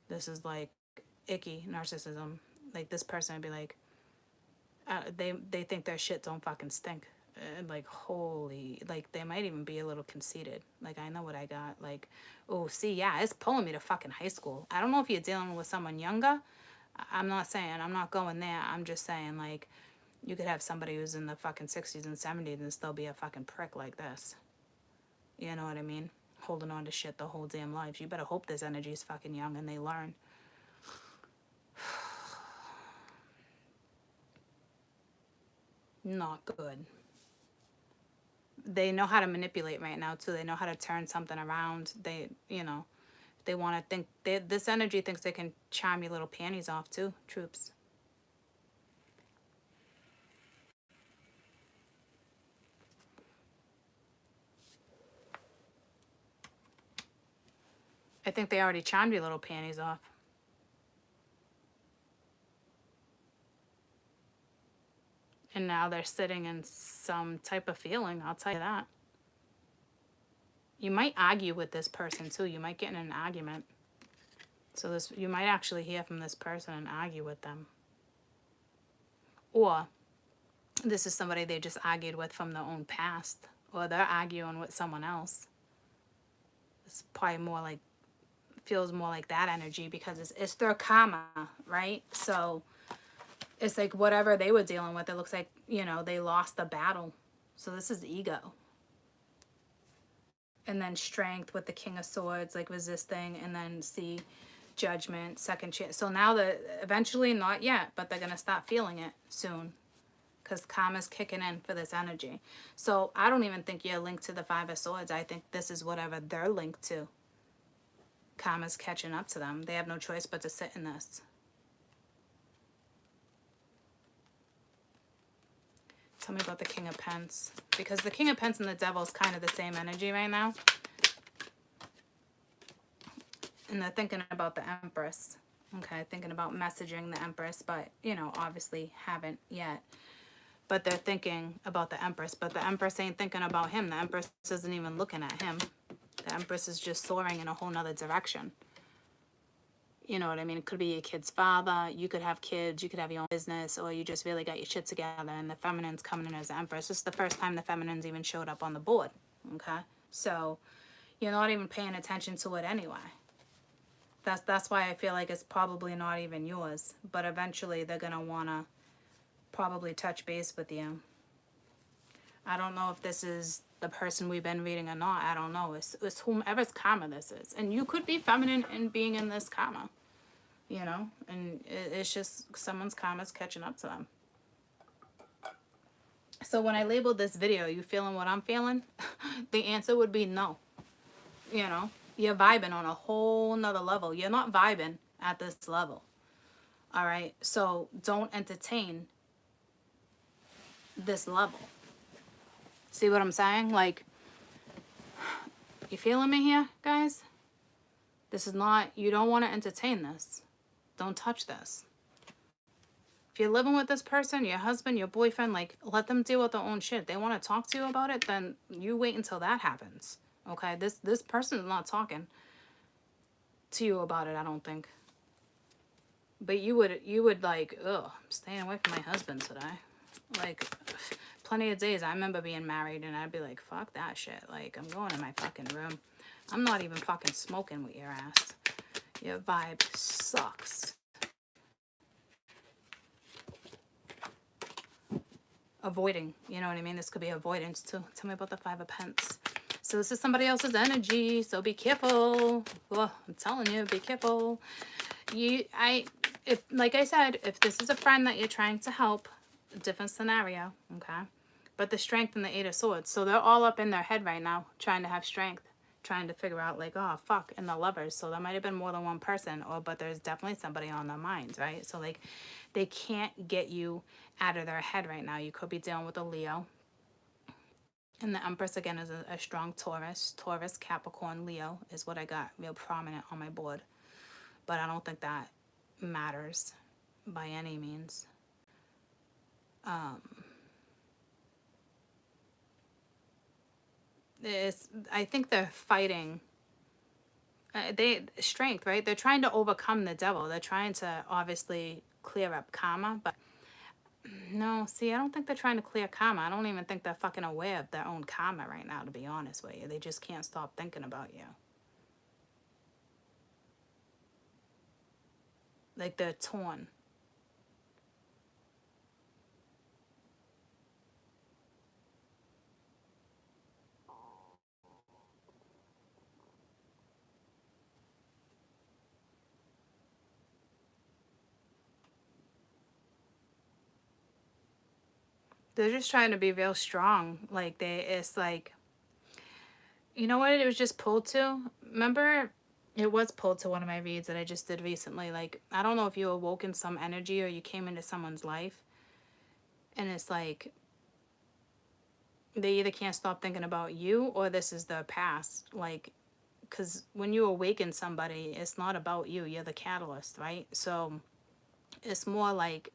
A: This is like icky narcissism. Like this person would be like, they think their shit don't fucking stink. Like holy, like they might even be a little conceited. Like I know what I got. Like, oh, see, yeah, it's pulling me to fucking high school. I don't know if you're dealing with someone younger. I'm not saying, I'm not going there. I'm just saying like, you could have somebody who's in the fucking 60s and 70s and still be a fucking prick like this. You know what I mean? Holding on to shit the whole damn life. You better hope this energy is fucking young and they learn. Not good. They know how to manipulate right now too. They know how to turn something around. They, you know, they want to think, this energy thinks they can charm your little panties off too, troops. I think they already charmed your little panties off. And now they're sitting in some type of feeling, I'll tell you that. You might argue with this person too. You might get in an argument. So this, you might actually hear from this person and argue with them. Or this is somebody they just argued with from their own past. Or they're arguing with someone else. It's probably more like, feels more like that energy because it's their karma, right? So it's like whatever they were dealing with, it looks like, you know, they lost the battle. So this is ego. And then strength with the King of Swords, like resisting, and then see judgment, second chance. So now that eventually, not yet, but they're going to start feeling it soon because karma's kicking in for this energy. So I don't even think you're linked to the 5 of Swords. I think this is whatever they're linked to. Karma's catching up to them. They have no choice but to sit in this. Tell me about the King of Pence. Because the King of Pence and the Devil is kind of the same energy right now. And they're thinking about the Empress. Okay, thinking about messaging the Empress, but, you know, obviously haven't yet. But they're thinking about the Empress, but the Empress ain't thinking about him. The Empress isn't even looking at him. The Empress is just soaring in a whole nother direction. You know what I mean? It could be your kid's father. You could have kids. You could have your own business. Or you just really got your shit together. And the feminine's coming in as the Empress. This is the first time the feminine's even showed up on the board. Okay? So you're not even paying attention to it anyway. That's why I feel like it's probably not even yours. But eventually they're going to want to probably touch base with you. I don't know if this is the person we've been reading or not. I don't know. It's whomever's karma this is. And you could be feminine in being in this karma. You know? And it's just someone's karma's catching up to them. So when I labeled this video, you feeling what I'm feeling? The answer would be no. You know? You're vibing on a whole nother level. You're not vibing at this level. Alright? So don't entertain this level. See what I'm saying? Like, you feeling me here, guys? This is not, you don't want to entertain this. Don't touch this. If you're living with this person, your husband, your boyfriend, like, let them deal with their own shit. They want to talk to you about it, then you wait until that happens. Okay? This person is not talking to you about it, I don't think. But you would like, ugh, I'm staying away from my husband today. Like, plenty of days I remember being married and I'd be like, fuck that shit. Like, I'm going in my fucking room. I'm not even fucking smoking with your ass. Your vibe sucks. Avoiding, you know what I mean? This could be avoidance too. Tell me about the 5 of Pence. So this is somebody else's energy, so be careful. Oh, I'm telling you, be careful. If like I said, if this is a friend that you're trying to help, different scenario, okay? But the Strength and the 8 of Swords, so they're all up in their head right now, trying to have strength, trying to figure out like, oh fuck, and the Lovers. So there might have been more than one person, but there's definitely somebody on their minds, right? So like, they can't get you out of their head right now. You could be dealing with a Leo. And the Empress, again, is a strong Taurus. Taurus, Capricorn, Leo is what I got real prominent on my board. But I don't think that matters by any means. I think they're fighting. Strength, right? They're trying to overcome the devil. They're trying to obviously clear up karma, but no, see, I don't think they're trying to clear karma. I don't even think they're fucking aware of their own karma right now, to be honest with you. They just can't stop thinking about you. Like, they're torn. They're just trying to be real strong. Like, it's like, you know what it was just pulled to? Remember, it was pulled to one of my reads that I just did recently. Like, I don't know if you awoke in some energy or you came into someone's life. And it's like, they either can't stop thinking about you or this is their past. Like, because when you awaken somebody, it's not about you. You're the catalyst, right? So it's more like,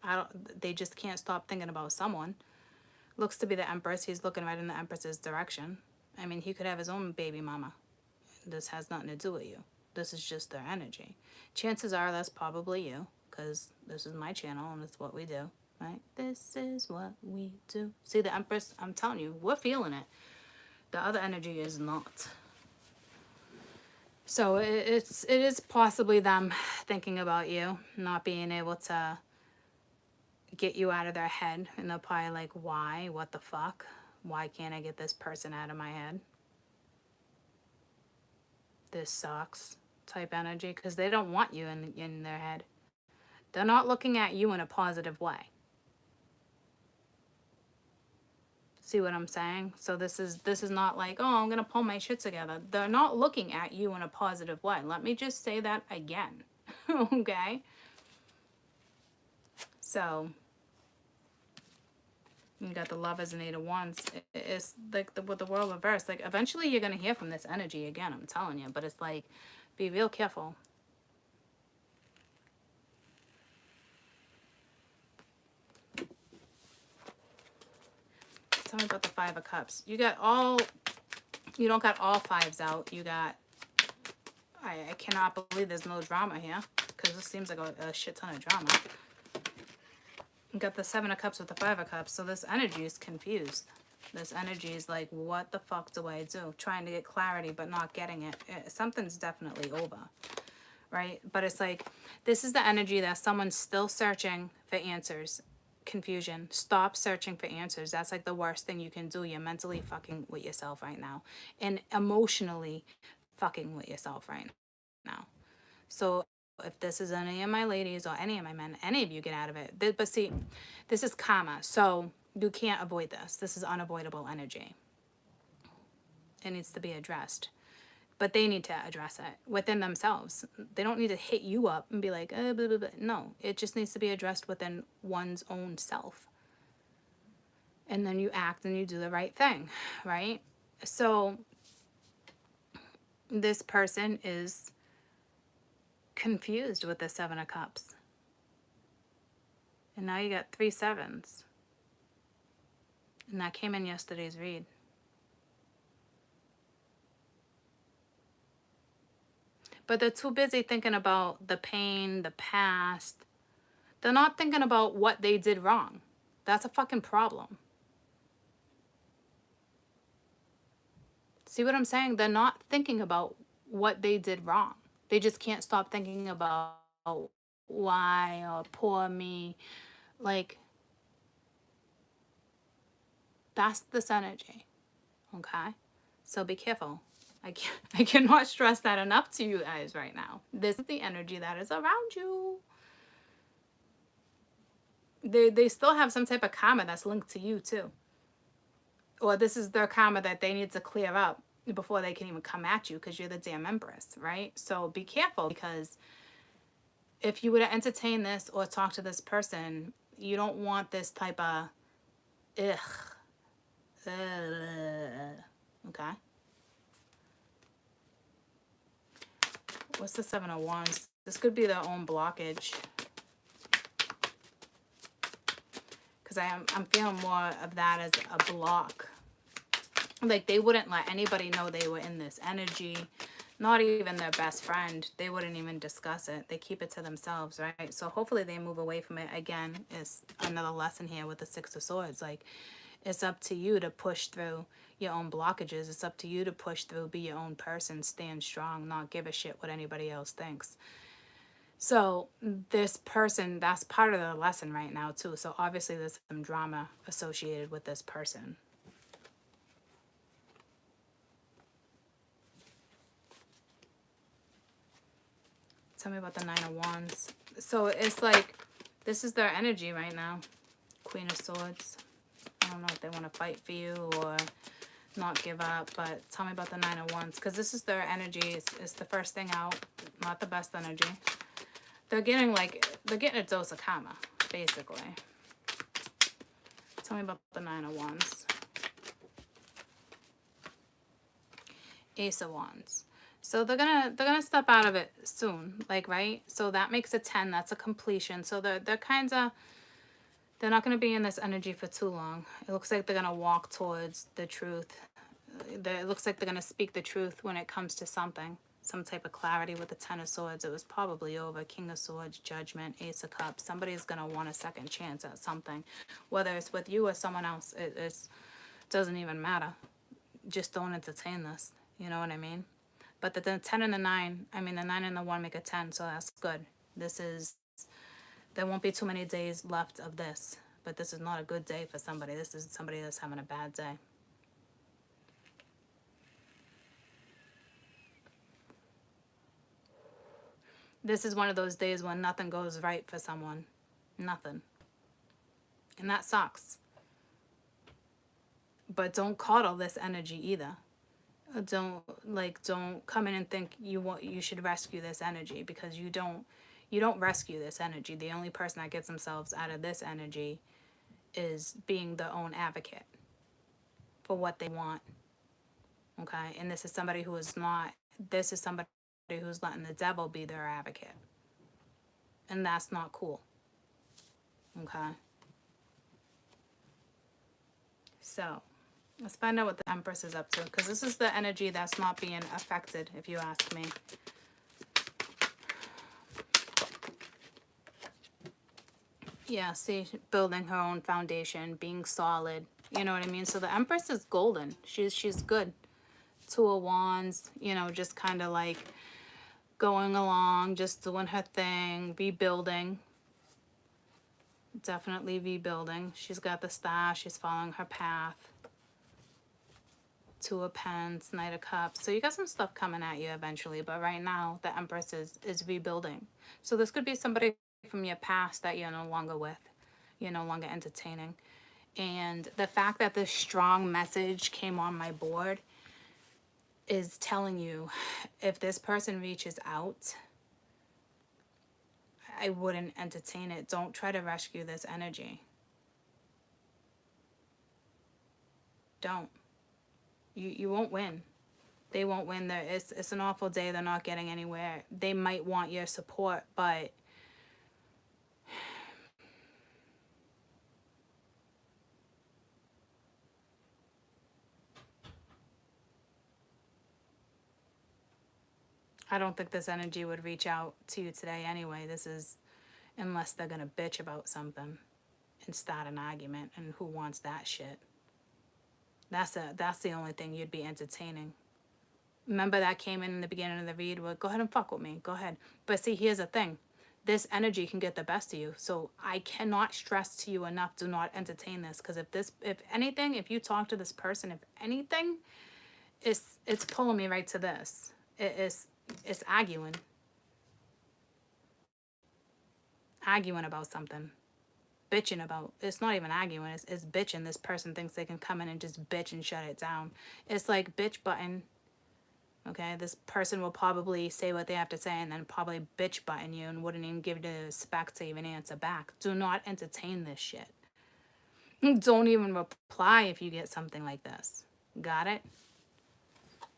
A: they just can't stop thinking about someone. Looks to be the Empress. He's looking right in the Empress's direction. I mean, he could have his own baby mama. This has nothing to do with you. This is just their energy. Chances are that's probably you, because this is my channel and it's what we do, right? This is what we do. See, the Empress, I'm telling you, we're feeling it. The other energy is not. So it is possibly them thinking about you, not being able to get you out of their head. And they're probably like, why? What the fuck? Why can't I get this person out of my head? This sucks type energy, because they don't want you in their head. They're not looking at you in a positive way. See what I'm saying? So this is not like, oh, I'm gonna pull my shit together. They're not looking at you in a positive way. Let me just say that again. Okay? So you got the Lovers and 8 of Wands. It's like with the world reversed. Like, eventually you're gonna hear from this energy again, I'm telling you. But it's like, be real careful. Tell me about the 5 of Cups. You don't got all 5s out. You got, I cannot believe there's no drama here, because this seems like a shit ton of drama. You got the 7 of Cups with the 5 of Cups. So this energy is confused. This energy is like, what the fuck do I do? Trying to get clarity, but not getting it. Something's definitely over, right? But it's like, this is the energy that someone's still searching for answers. Confusion. Stop searching for answers. That's like the worst thing you can do. You're mentally fucking with yourself right now, and emotionally fucking with yourself right now. So if this is any of my ladies or any of my men, any of you, get out of it. But see, this is karma, so you can't avoid this. This is unavoidable energy. It needs to be addressed. But they need to address it within themselves. They don't need to hit you up and be like, blah, blah, blah. No, it just needs to be addressed within one's own self. And then you act and you do the right thing, right? So this person is confused with the 7 of Cups. And now you got 3 sevens. And that came in yesterday's read. But they're too busy thinking about the pain, the past. They're not thinking about what they did wrong. That's a fucking problem. See what I'm saying? They're not thinking about what they did wrong. They just can't stop thinking about why or poor me. Like, that's this energy. Okay? So be careful. I cannot stress that enough to you guys right now. This is the energy that is around you. They still have some type of karma that's linked to you too. Or this is their karma that they need to clear up before they can even come at you, because you're the damn Empress, right? So be careful, because if you were to entertain this or talk to this person, you don't want this type of okay? What's the 7 of Wands? This could be their own blockage. Because I'm feeling more of that as a block. Like, they wouldn't let anybody know they were in this energy. Not even their best friend. They wouldn't even discuss it. They keep it to themselves, right? So hopefully they move away from it. Again, is another lesson here with the 6 of Swords. Like, it's up to you to push through your own blockages. It's up to you to push through, be your own person, stand strong, not give a shit what anybody else thinks. So this person, that's part of the lesson right now too. So obviously there's some drama associated with this person. Tell me about the 9 of Wands. So it's like, this is their energy right now. Queen of Swords. I don't know if they want to fight for you or not give up, but tell me about the 9 of Wands, because this is their energy. It's the first thing out, not the best energy. They're getting a dose of karma, basically. Tell me about the 9 of Wands. Ace of Wands. So they're gonna step out of it soon, like, right? So that makes a 10. That's a completion. So they're not gonna be in this energy for too long. It looks like they're gonna walk towards the truth. It looks like they're gonna speak the truth when it comes to something. Some type of clarity with the 10 of Swords. It was probably over. King of Swords, Judgment, Ace of Cups. Somebody's going to want a second chance at something. Whether it's with you or someone else, it doesn't even matter. Just don't entertain this. You know what I mean? But the 10 and the 9, I mean, the 9 and the 1 make a 10, so that's good. There won't be too many days left of this. But this is not a good day for somebody. This is somebody that's having a bad day. This is one of those days when nothing goes right for someone. Nothing. And that sucks. But don't coddle this energy either. Don't come in and think you should rescue this energy, because you don't rescue this energy. The only person that gets themselves out of this energy is being their own advocate for what they want. Okay? And this is somebody who is not, this is somebody who's letting the devil be their advocate. And that's not cool. Okay? So, let's find out what the Empress is up to, because this is the energy that's not being affected, if you ask me. Yeah, see, building her own foundation, being solid. You know what I mean? So the Empress is golden. She's good. 2 of Wands, just kind of like going along, just doing her thing, rebuilding. Definitely rebuilding. She's got the star. She's following her path. 2 of Pens, Knight of Cups. So you got some stuff coming at you eventually, but right now the Empress is rebuilding. So this could be somebody from your past that you're no longer with. You're no longer entertaining. And the fact that this strong message came on my board is telling you, if this person reaches out, I wouldn't entertain it. Don't try to rescue this energy. Don't. You won't win. They won't win. It's an awful day. They're not getting anywhere. They might want your support, but I don't think this energy would reach out to you today anyway. This is, unless they're gonna bitch about something and start an argument, and who wants that shit? That's the only thing you'd be entertaining. Remember that came in the beginning of the read? Well, go ahead and fuck with me. Go ahead. But see, here's the thing. This energy can get the best of you. So I cannot stress to you enough, do not entertain this. Because if anything, if you talk to this person, if anything, it's pulling me right to this. It's arguing. Arguing about something. Bitching about. It's not even arguing. It's bitching. This person thinks they can come in and just bitch and shut it down. It's like bitch button. Okay, this person will probably say what they have to say and then probably bitch button you and wouldn't even give you the respect to even answer back. Do not entertain this shit. Don't even reply if you get something like this. Got it?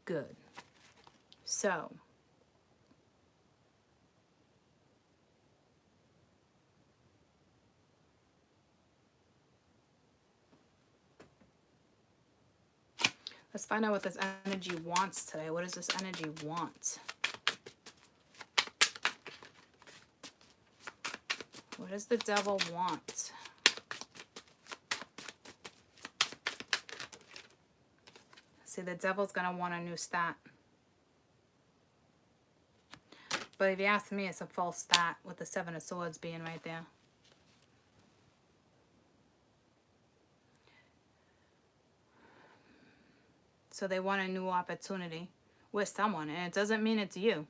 A: Good. So, let's find out what this energy wants today. What does this energy want? What does the devil want? See, the devil's going to want a new start. But if you ask me, it's a false start with the Seven of Swords being right there. So they want a new opportunity with someone. And it doesn't mean it's you.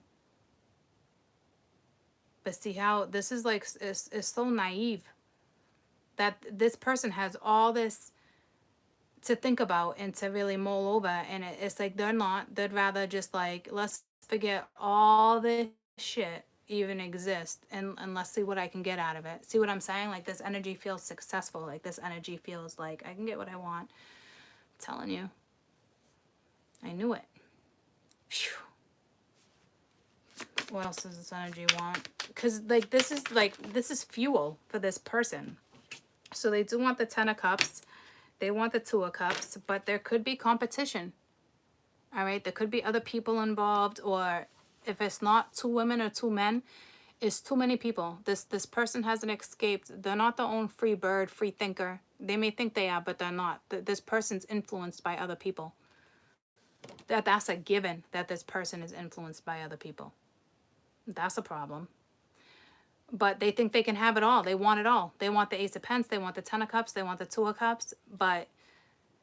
A: But see how this is like, it's so naive. That this person has all this to think about and to really mull over. And it's like they're not. They'd rather just like, let's forget all this shit even exist and let's see what I can get out of it. See what I'm saying? Like this energy feels successful. Like this energy feels like I can get what I want. I'm telling you. I knew it. Phew. What else does this energy want? Because like this is fuel for this person. So they do want the Ten of Cups. They want the Two of Cups, but there could be competition. All right, there could be other people involved, or if it's not two women or two men, it's too many people. This person hasn't escaped. They're not their own free bird, free thinker. They may think they are, but they're not. This person's influenced by other people. That's a given that this person is influenced by other people. That's a problem. But they think they can have it all. They want it all. They want the Ace of Pence. They want the Ten of Cups. They want the Two of Cups. But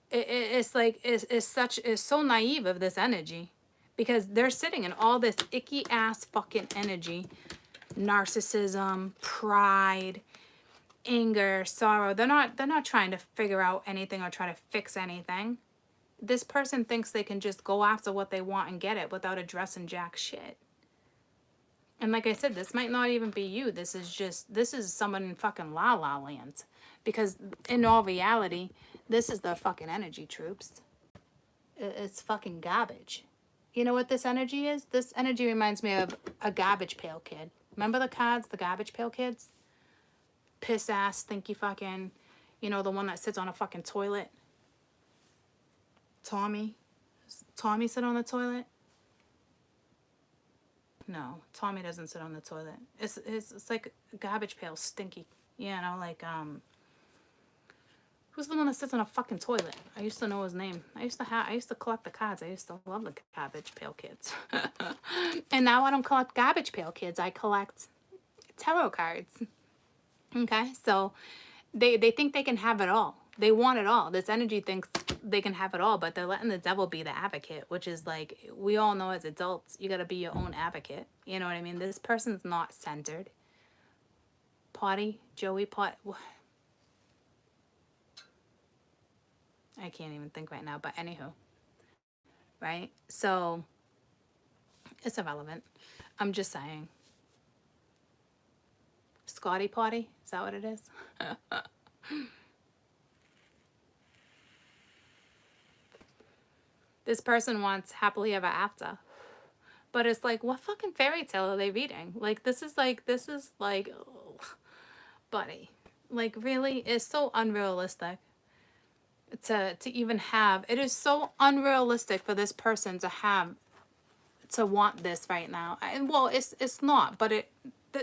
A: it's like, it's so naive of this energy. Because they're sitting in all this icky ass fucking energy. Narcissism, pride, anger, sorrow. They're not trying to figure out anything or try to fix anything. This person thinks they can just go after what they want and get it without addressing jack shit. And like I said, this might not even be you. This is someone in fucking La La Land. Because in all reality, this is the fucking energy, troops. It's fucking garbage. You know what this energy is? This energy reminds me of a Garbage Pail Kid. Remember the cards, the Garbage Pail Kids? Piss ass, stinky fucking, you know, the one that sits on a fucking toilet. Tommy sit on the toilet? No, Tommy doesn't sit on the toilet. It's like a garbage pail, stinky. You know, like, who's the one that sits on a fucking toilet? I used to know his name. I used to collect the cards. I used to love the Garbage Pail Kids. And now I don't collect Garbage Pail Kids. I collect tarot cards. Okay, so they think they can have it all. They want it all. This energy thinks they can have it all, but they're letting the devil be the advocate, which is like, we all know as adults, you got to be your own advocate. You know what I mean? This person's not centered. Joey Pot. I can't even think right now, but anywho. Right? So, it's irrelevant. I'm just saying. Scotty Potty? Is that what it is? This person wants happily ever after. But it's like, what fucking fairy tale are they reading? Like, this is like, oh, buddy. Like, really? It's so unrealistic to even have. It is so unrealistic for this person to to want this right now. And well, it's not, but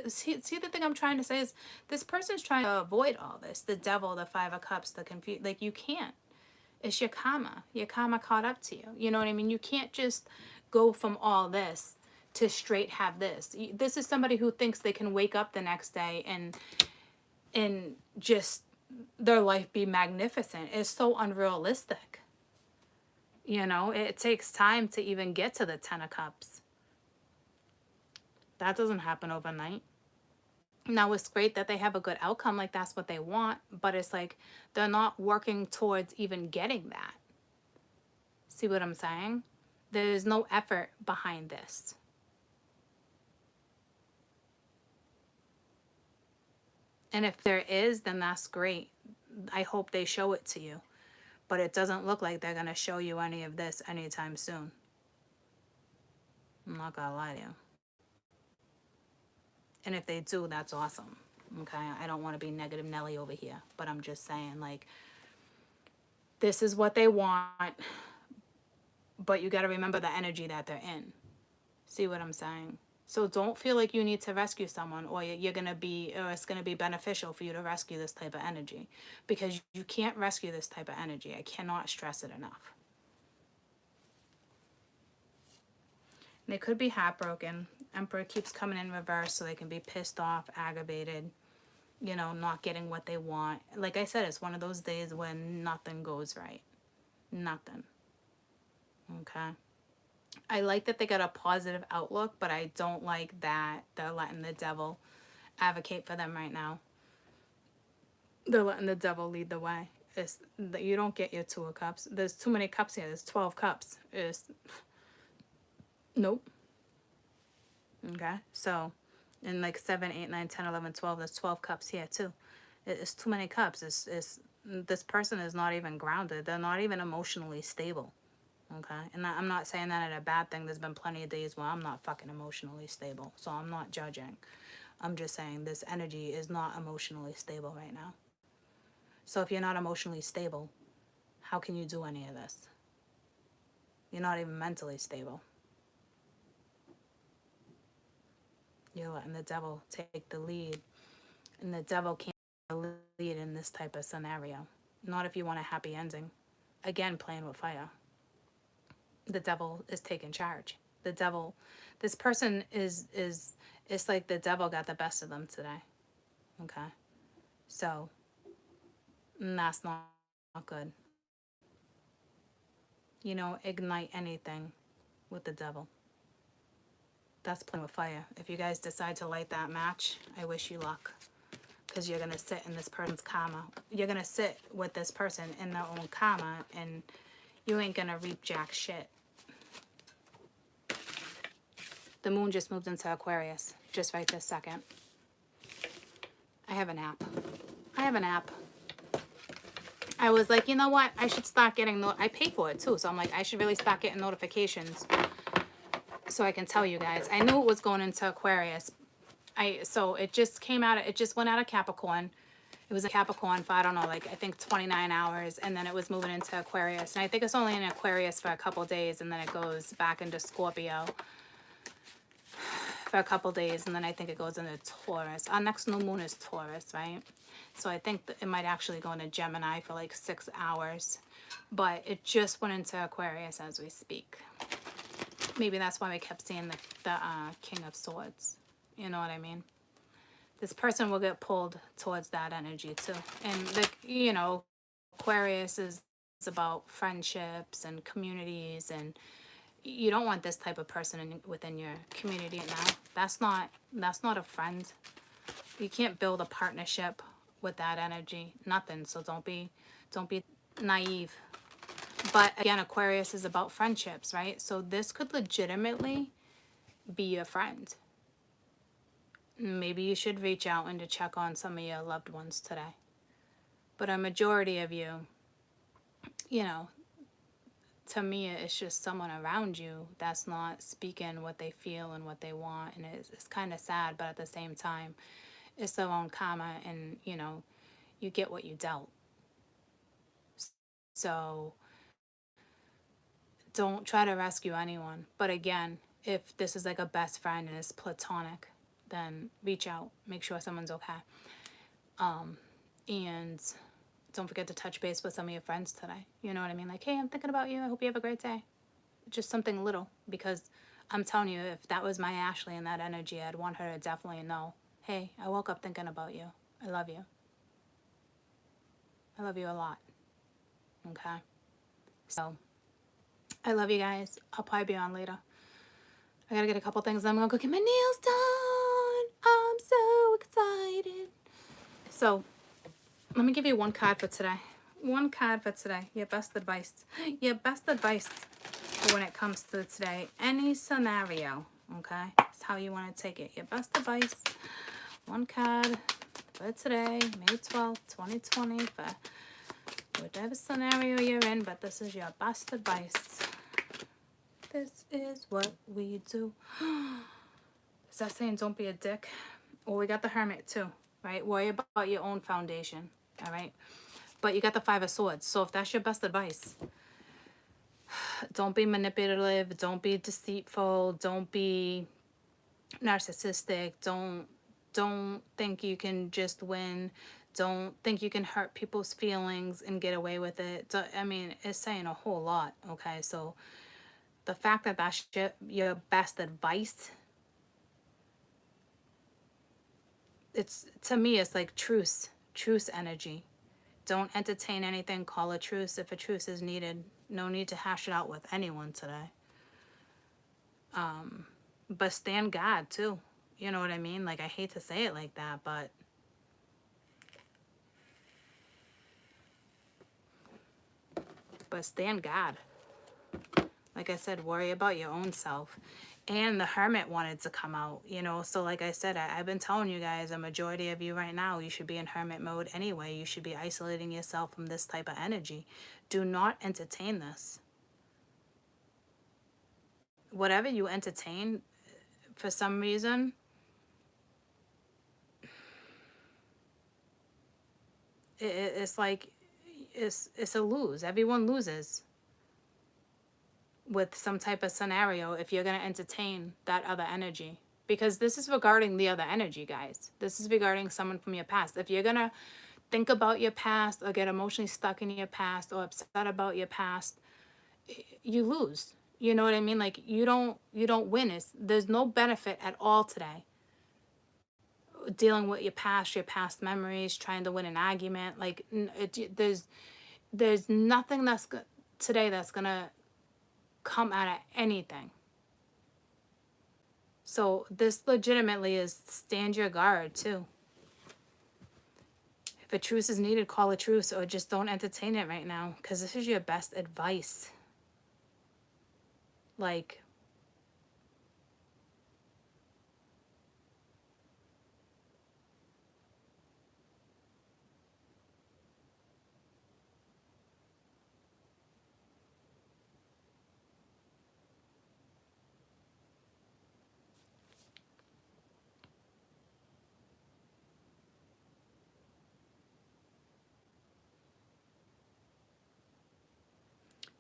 A: see the thing I'm trying to say is this person's trying to avoid all this. The devil, the Five of Cups, the confusion. Like, you can't. It's your karma. Your karma caught up to you. You know what I mean? You can't just go from all this to straight have this. This is somebody who thinks they can wake up the next day and just their life be magnificent. It's so unrealistic. You know, it takes time to even get to the Ten of Cups. That doesn't happen overnight. Now, it's great that they have a good outcome, like that's what they want, but it's like they're not working towards even getting that. See what I'm saying? There's no effort behind this. And if there is, then that's great. I hope they show it to you. But it doesn't look like they're going to show you any of this anytime soon. I'm not going to lie to you. And if they do, that's awesome. Okay? I don't want to be negative Nelly over here. But I'm just saying, like, this is what they want. But you got to remember the energy that they're in. See what I'm saying? So don't feel like you need to rescue someone, or you're going to be, or it's going to be beneficial for you to rescue this type of energy, because you can't rescue this type of energy. I cannot stress it enough. And they could be heartbroken. Emperor keeps coming in reverse, so they can be pissed off, aggravated, you know, not getting what they want. Like I said, it's one of those days when nothing goes right. Nothing. Okay? I like that they got a positive outlook, but I don't like that they're letting the devil advocate for them right now. They're letting the devil lead the way. It's, you don't get your Two of Cups. There's too many cups here. There's 12 cups. Nope. Okay? So, in like 7, 8, 9, 10, 11, 12, there's 12 cups here too. It's too many cups. This person is not even grounded. They're not even emotionally stable. Okay, and I'm not saying that in a bad thing. There's been plenty of days where I'm not fucking emotionally stable, so I'm not judging. I'm just saying this energy is not emotionally stable right now. So if you're not emotionally stable, how can you do any of this? You're not even mentally stable. You're letting the devil take the lead, and the devil can't take the lead in this type of scenario. Not if you want a happy ending. Again, playing with fire. The devil is taking charge. The devil, this person is it's like the devil got the best of them today. Okay? So, that's not good. You know, ignite anything with the devil. That's playing with fire. If you guys decide to light that match, I wish you luck. Because you're going to sit in this person's karma. You're going to sit with this person in their own karma, and you ain't going to reap jack shit. The moon just moved into Aquarius, just right this second. I have an app. I was like, you know what? I should start getting, I pay for it too. So I'm like, I should really start getting notifications so I can tell you guys. I knew it was going into Aquarius. So it just came out, it just went out of Capricorn. It was a Capricorn for, I don't know, like, I think 29 hours. And then it was moving into Aquarius. And I think it's only in Aquarius for a couple days. And then it goes back into Scorpio for a couple days, and then I think it goes into Taurus. Our next new moon is Taurus, right? So I think it might actually go into Gemini for like 6 hours, but it just went into Aquarius as we speak. Maybe that's why we kept seeing the King of Swords. You know what I mean? This person will get pulled towards that energy too. And you know, Aquarius is about friendships and communities, and you don't want this type of person within your community now. That's not a friend. You can't build a partnership with that energy. Nothing. So don't be naive. But again, Aquarius is about friendships, right? So this could legitimately be your friend. Maybe you should reach out and to check on some of your loved ones today. But a majority of you, you know, to me, it's just someone around you that's not speaking what they feel and what they want. And it's kind of sad, but at the same time, it's their own karma, and, you know, you get what you dealt. So don't try to rescue anyone. But again, if this is like a best friend and it's platonic, then reach out, make sure someone's okay. And don't forget to touch base with some of your friends today. You know what I mean? Like, hey, I'm thinking about you. I hope you have a great day. Just something little, because I'm telling you, if that was my Ashley in that energy, I'd want her to definitely know, hey, I woke up thinking about you. I love you. I love you a lot. Okay? So, I love you guys. I'll probably be on later. I gotta get a couple things. I'm gonna go get my nails done. I'm so excited. So, let me give you one card for today. One card for today. Your best advice. Your best advice for when it comes to today. Any scenario. Okay? That's how you want to take it. Your best advice. One card for today, May 12th, 2020. For whatever scenario you're in, but this is your best advice. This is what we do. Is that saying don't be a dick? Well, we got the Hermit too, right? Worry about your own foundation, all right? But you got the Five of Swords. So if that's your best advice, don't be manipulative. Don't be deceitful. Don't be narcissistic. Don't think you can just win. Don't think you can hurt people's feelings and get away with it. I mean, it's saying a whole lot, okay? So the fact that that's your best advice, it's, to me, it's like truce energy. Don't entertain anything. Call a truce if a truce is needed. No need to hash it out with anyone today. But stand guard too. You know what I mean? Like, I hate to say it like that, but stand guard. Like I said, worry about your own self. And the Hermit wanted to come out, you know. So like I said, I've been telling you guys, a majority of you right now, you should be in Hermit mode anyway. You should be isolating yourself from this type of energy. Do not entertain this. Whatever you entertain, for some reason, it's like, it's a lose. Everyone loses with some type of scenario if you're going to entertain that other energy. Because this is regarding the other energy, guys. This is regarding someone from your past. If you're going to think about your past or get emotionally stuck in your past or upset about your past, you lose. You know what I mean? Like, you don't win. There's no benefit at all today. Dealing with your past memories, trying to win an argument. Like, there's nothing today that's going to come out of anything. So this legitimately is stand your guard too. If a truce is needed, call a truce, or just don't entertain it right now, because this is your best advice. Like,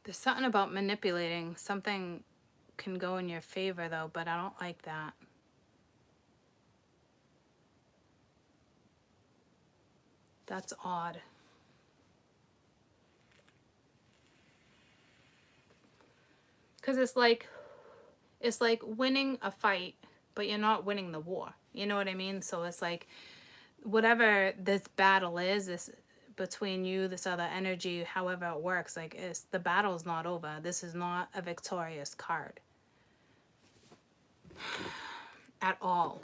A: there's something about manipulating. Something can go in your favor though, but I don't like that. That's odd. Because it's like winning a fight, but you're not winning the war. You know what I mean? So it's like, whatever this battle is, this between you, this other energy, however it works, like, the battle's not over. This is not a victorious card at all.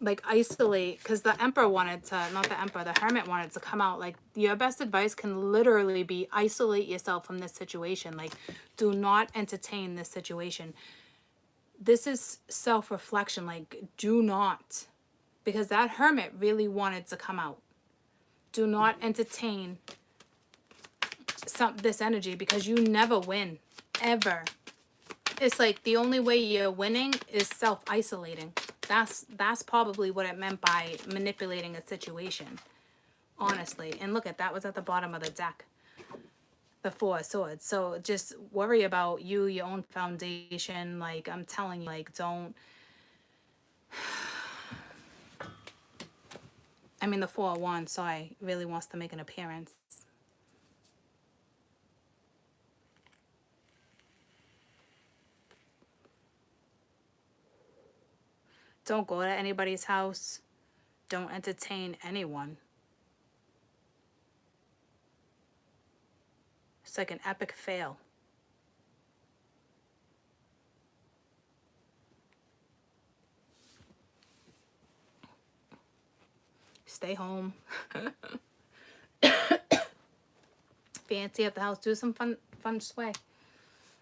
A: Like, isolate, because the Emperor wanted to, not the Emperor, the Hermit wanted to come out. Like, your best advice can literally be isolate yourself from this situation. Like, do not entertain this situation. This is self-reflection. Like, do not, because that Hermit really wanted to come out. Do not entertain this energy, because you never win, ever. It's like the only way you're winning is self-isolating. That's probably what it meant by manipulating a situation, honestly. And look at that, was at the bottom of the deck. the Four of Swords. So just worry about you, your own foundation. Like, I'm telling you, like, don't. I mean, the Four of Wands, sorry, really wants to make an appearance. Don't go to anybody's house. Don't entertain anyone. It's like an epic fail. Stay home. Fancy at the house. Do some fun sway. I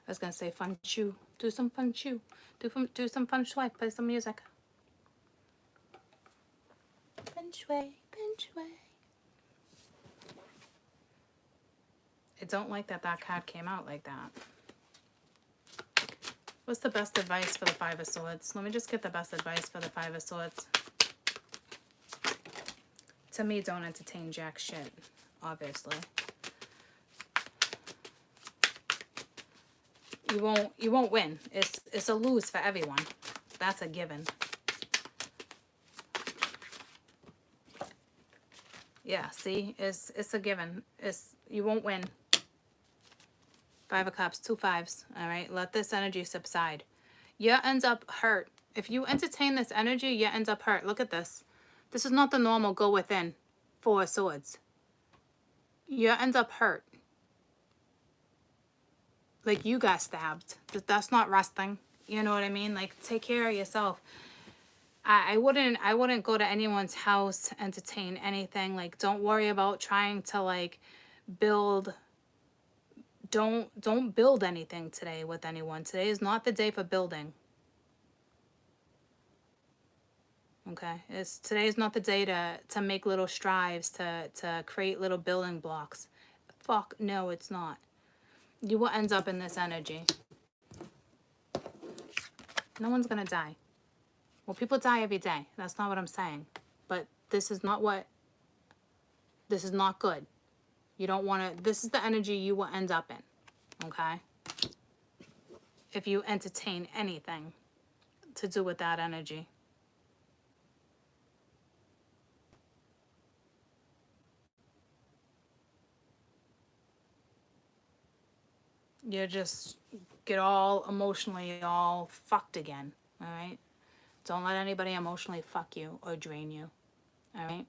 A: was gonna say fun chew. Do some fun chew. Do some fun sway. Play some music. Fun sway. Fun sway. I don't like that card came out like that. What's the best advice for the Five of Swords? Let me just get the best advice for the Five of Swords. To me, don't entertain jack shit, obviously. You won't win. It's a lose for everyone. That's a given. Yeah, see? It's a given. You won't win. Five of Cups, 2 5s. All right, let this energy subside. You end up hurt. If you entertain this energy, you end up hurt. Look at this. This is not the normal go within. Four of Swords. You end up hurt. Like, you got stabbed. That's not resting. You know what I mean? Like, take care of yourself. I wouldn't go to anyone's house, entertain anything. Like, don't worry about trying to, like, build. Don't build anything today with anyone. Today is not the day for building. Okay? Today is not the day to make little strives, to create little building blocks. Fuck, no, it's not. You will end up in this energy. No one's gonna die. Well, people die every day. That's not what I'm saying. But this is not good. You don't want to, this is the energy you will end up in. Okay? If you entertain anything to do with that energy. You just get all emotionally all fucked again. All right? Don't let anybody emotionally fuck you or drain you. All right?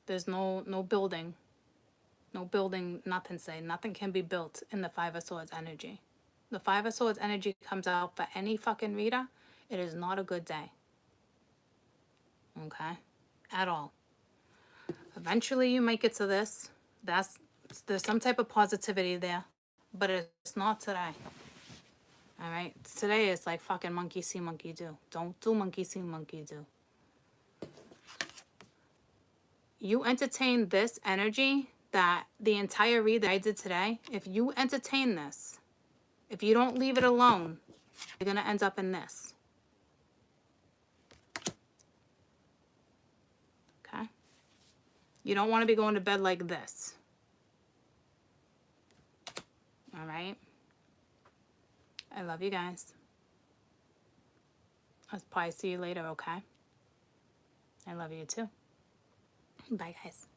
A: There's no building. No building, nothing say. Nothing can be built in the Five of Swords energy. The Five of Swords energy comes out for any fucking reader. It is not a good day. Okay? At all. Eventually you might get to this. There's some type of positivity there. But it's not today. Alright? Today is like fucking monkey see, monkey do. Don't do monkey see, monkey do. You entertain this energy, that the entire read that I did today, if you entertain this, if you don't leave it alone, you're going to end up in this. Okay? You don't want to be going to bed like this. All right? I love you guys. I'll probably see you later, okay? I love you too. Bye, guys.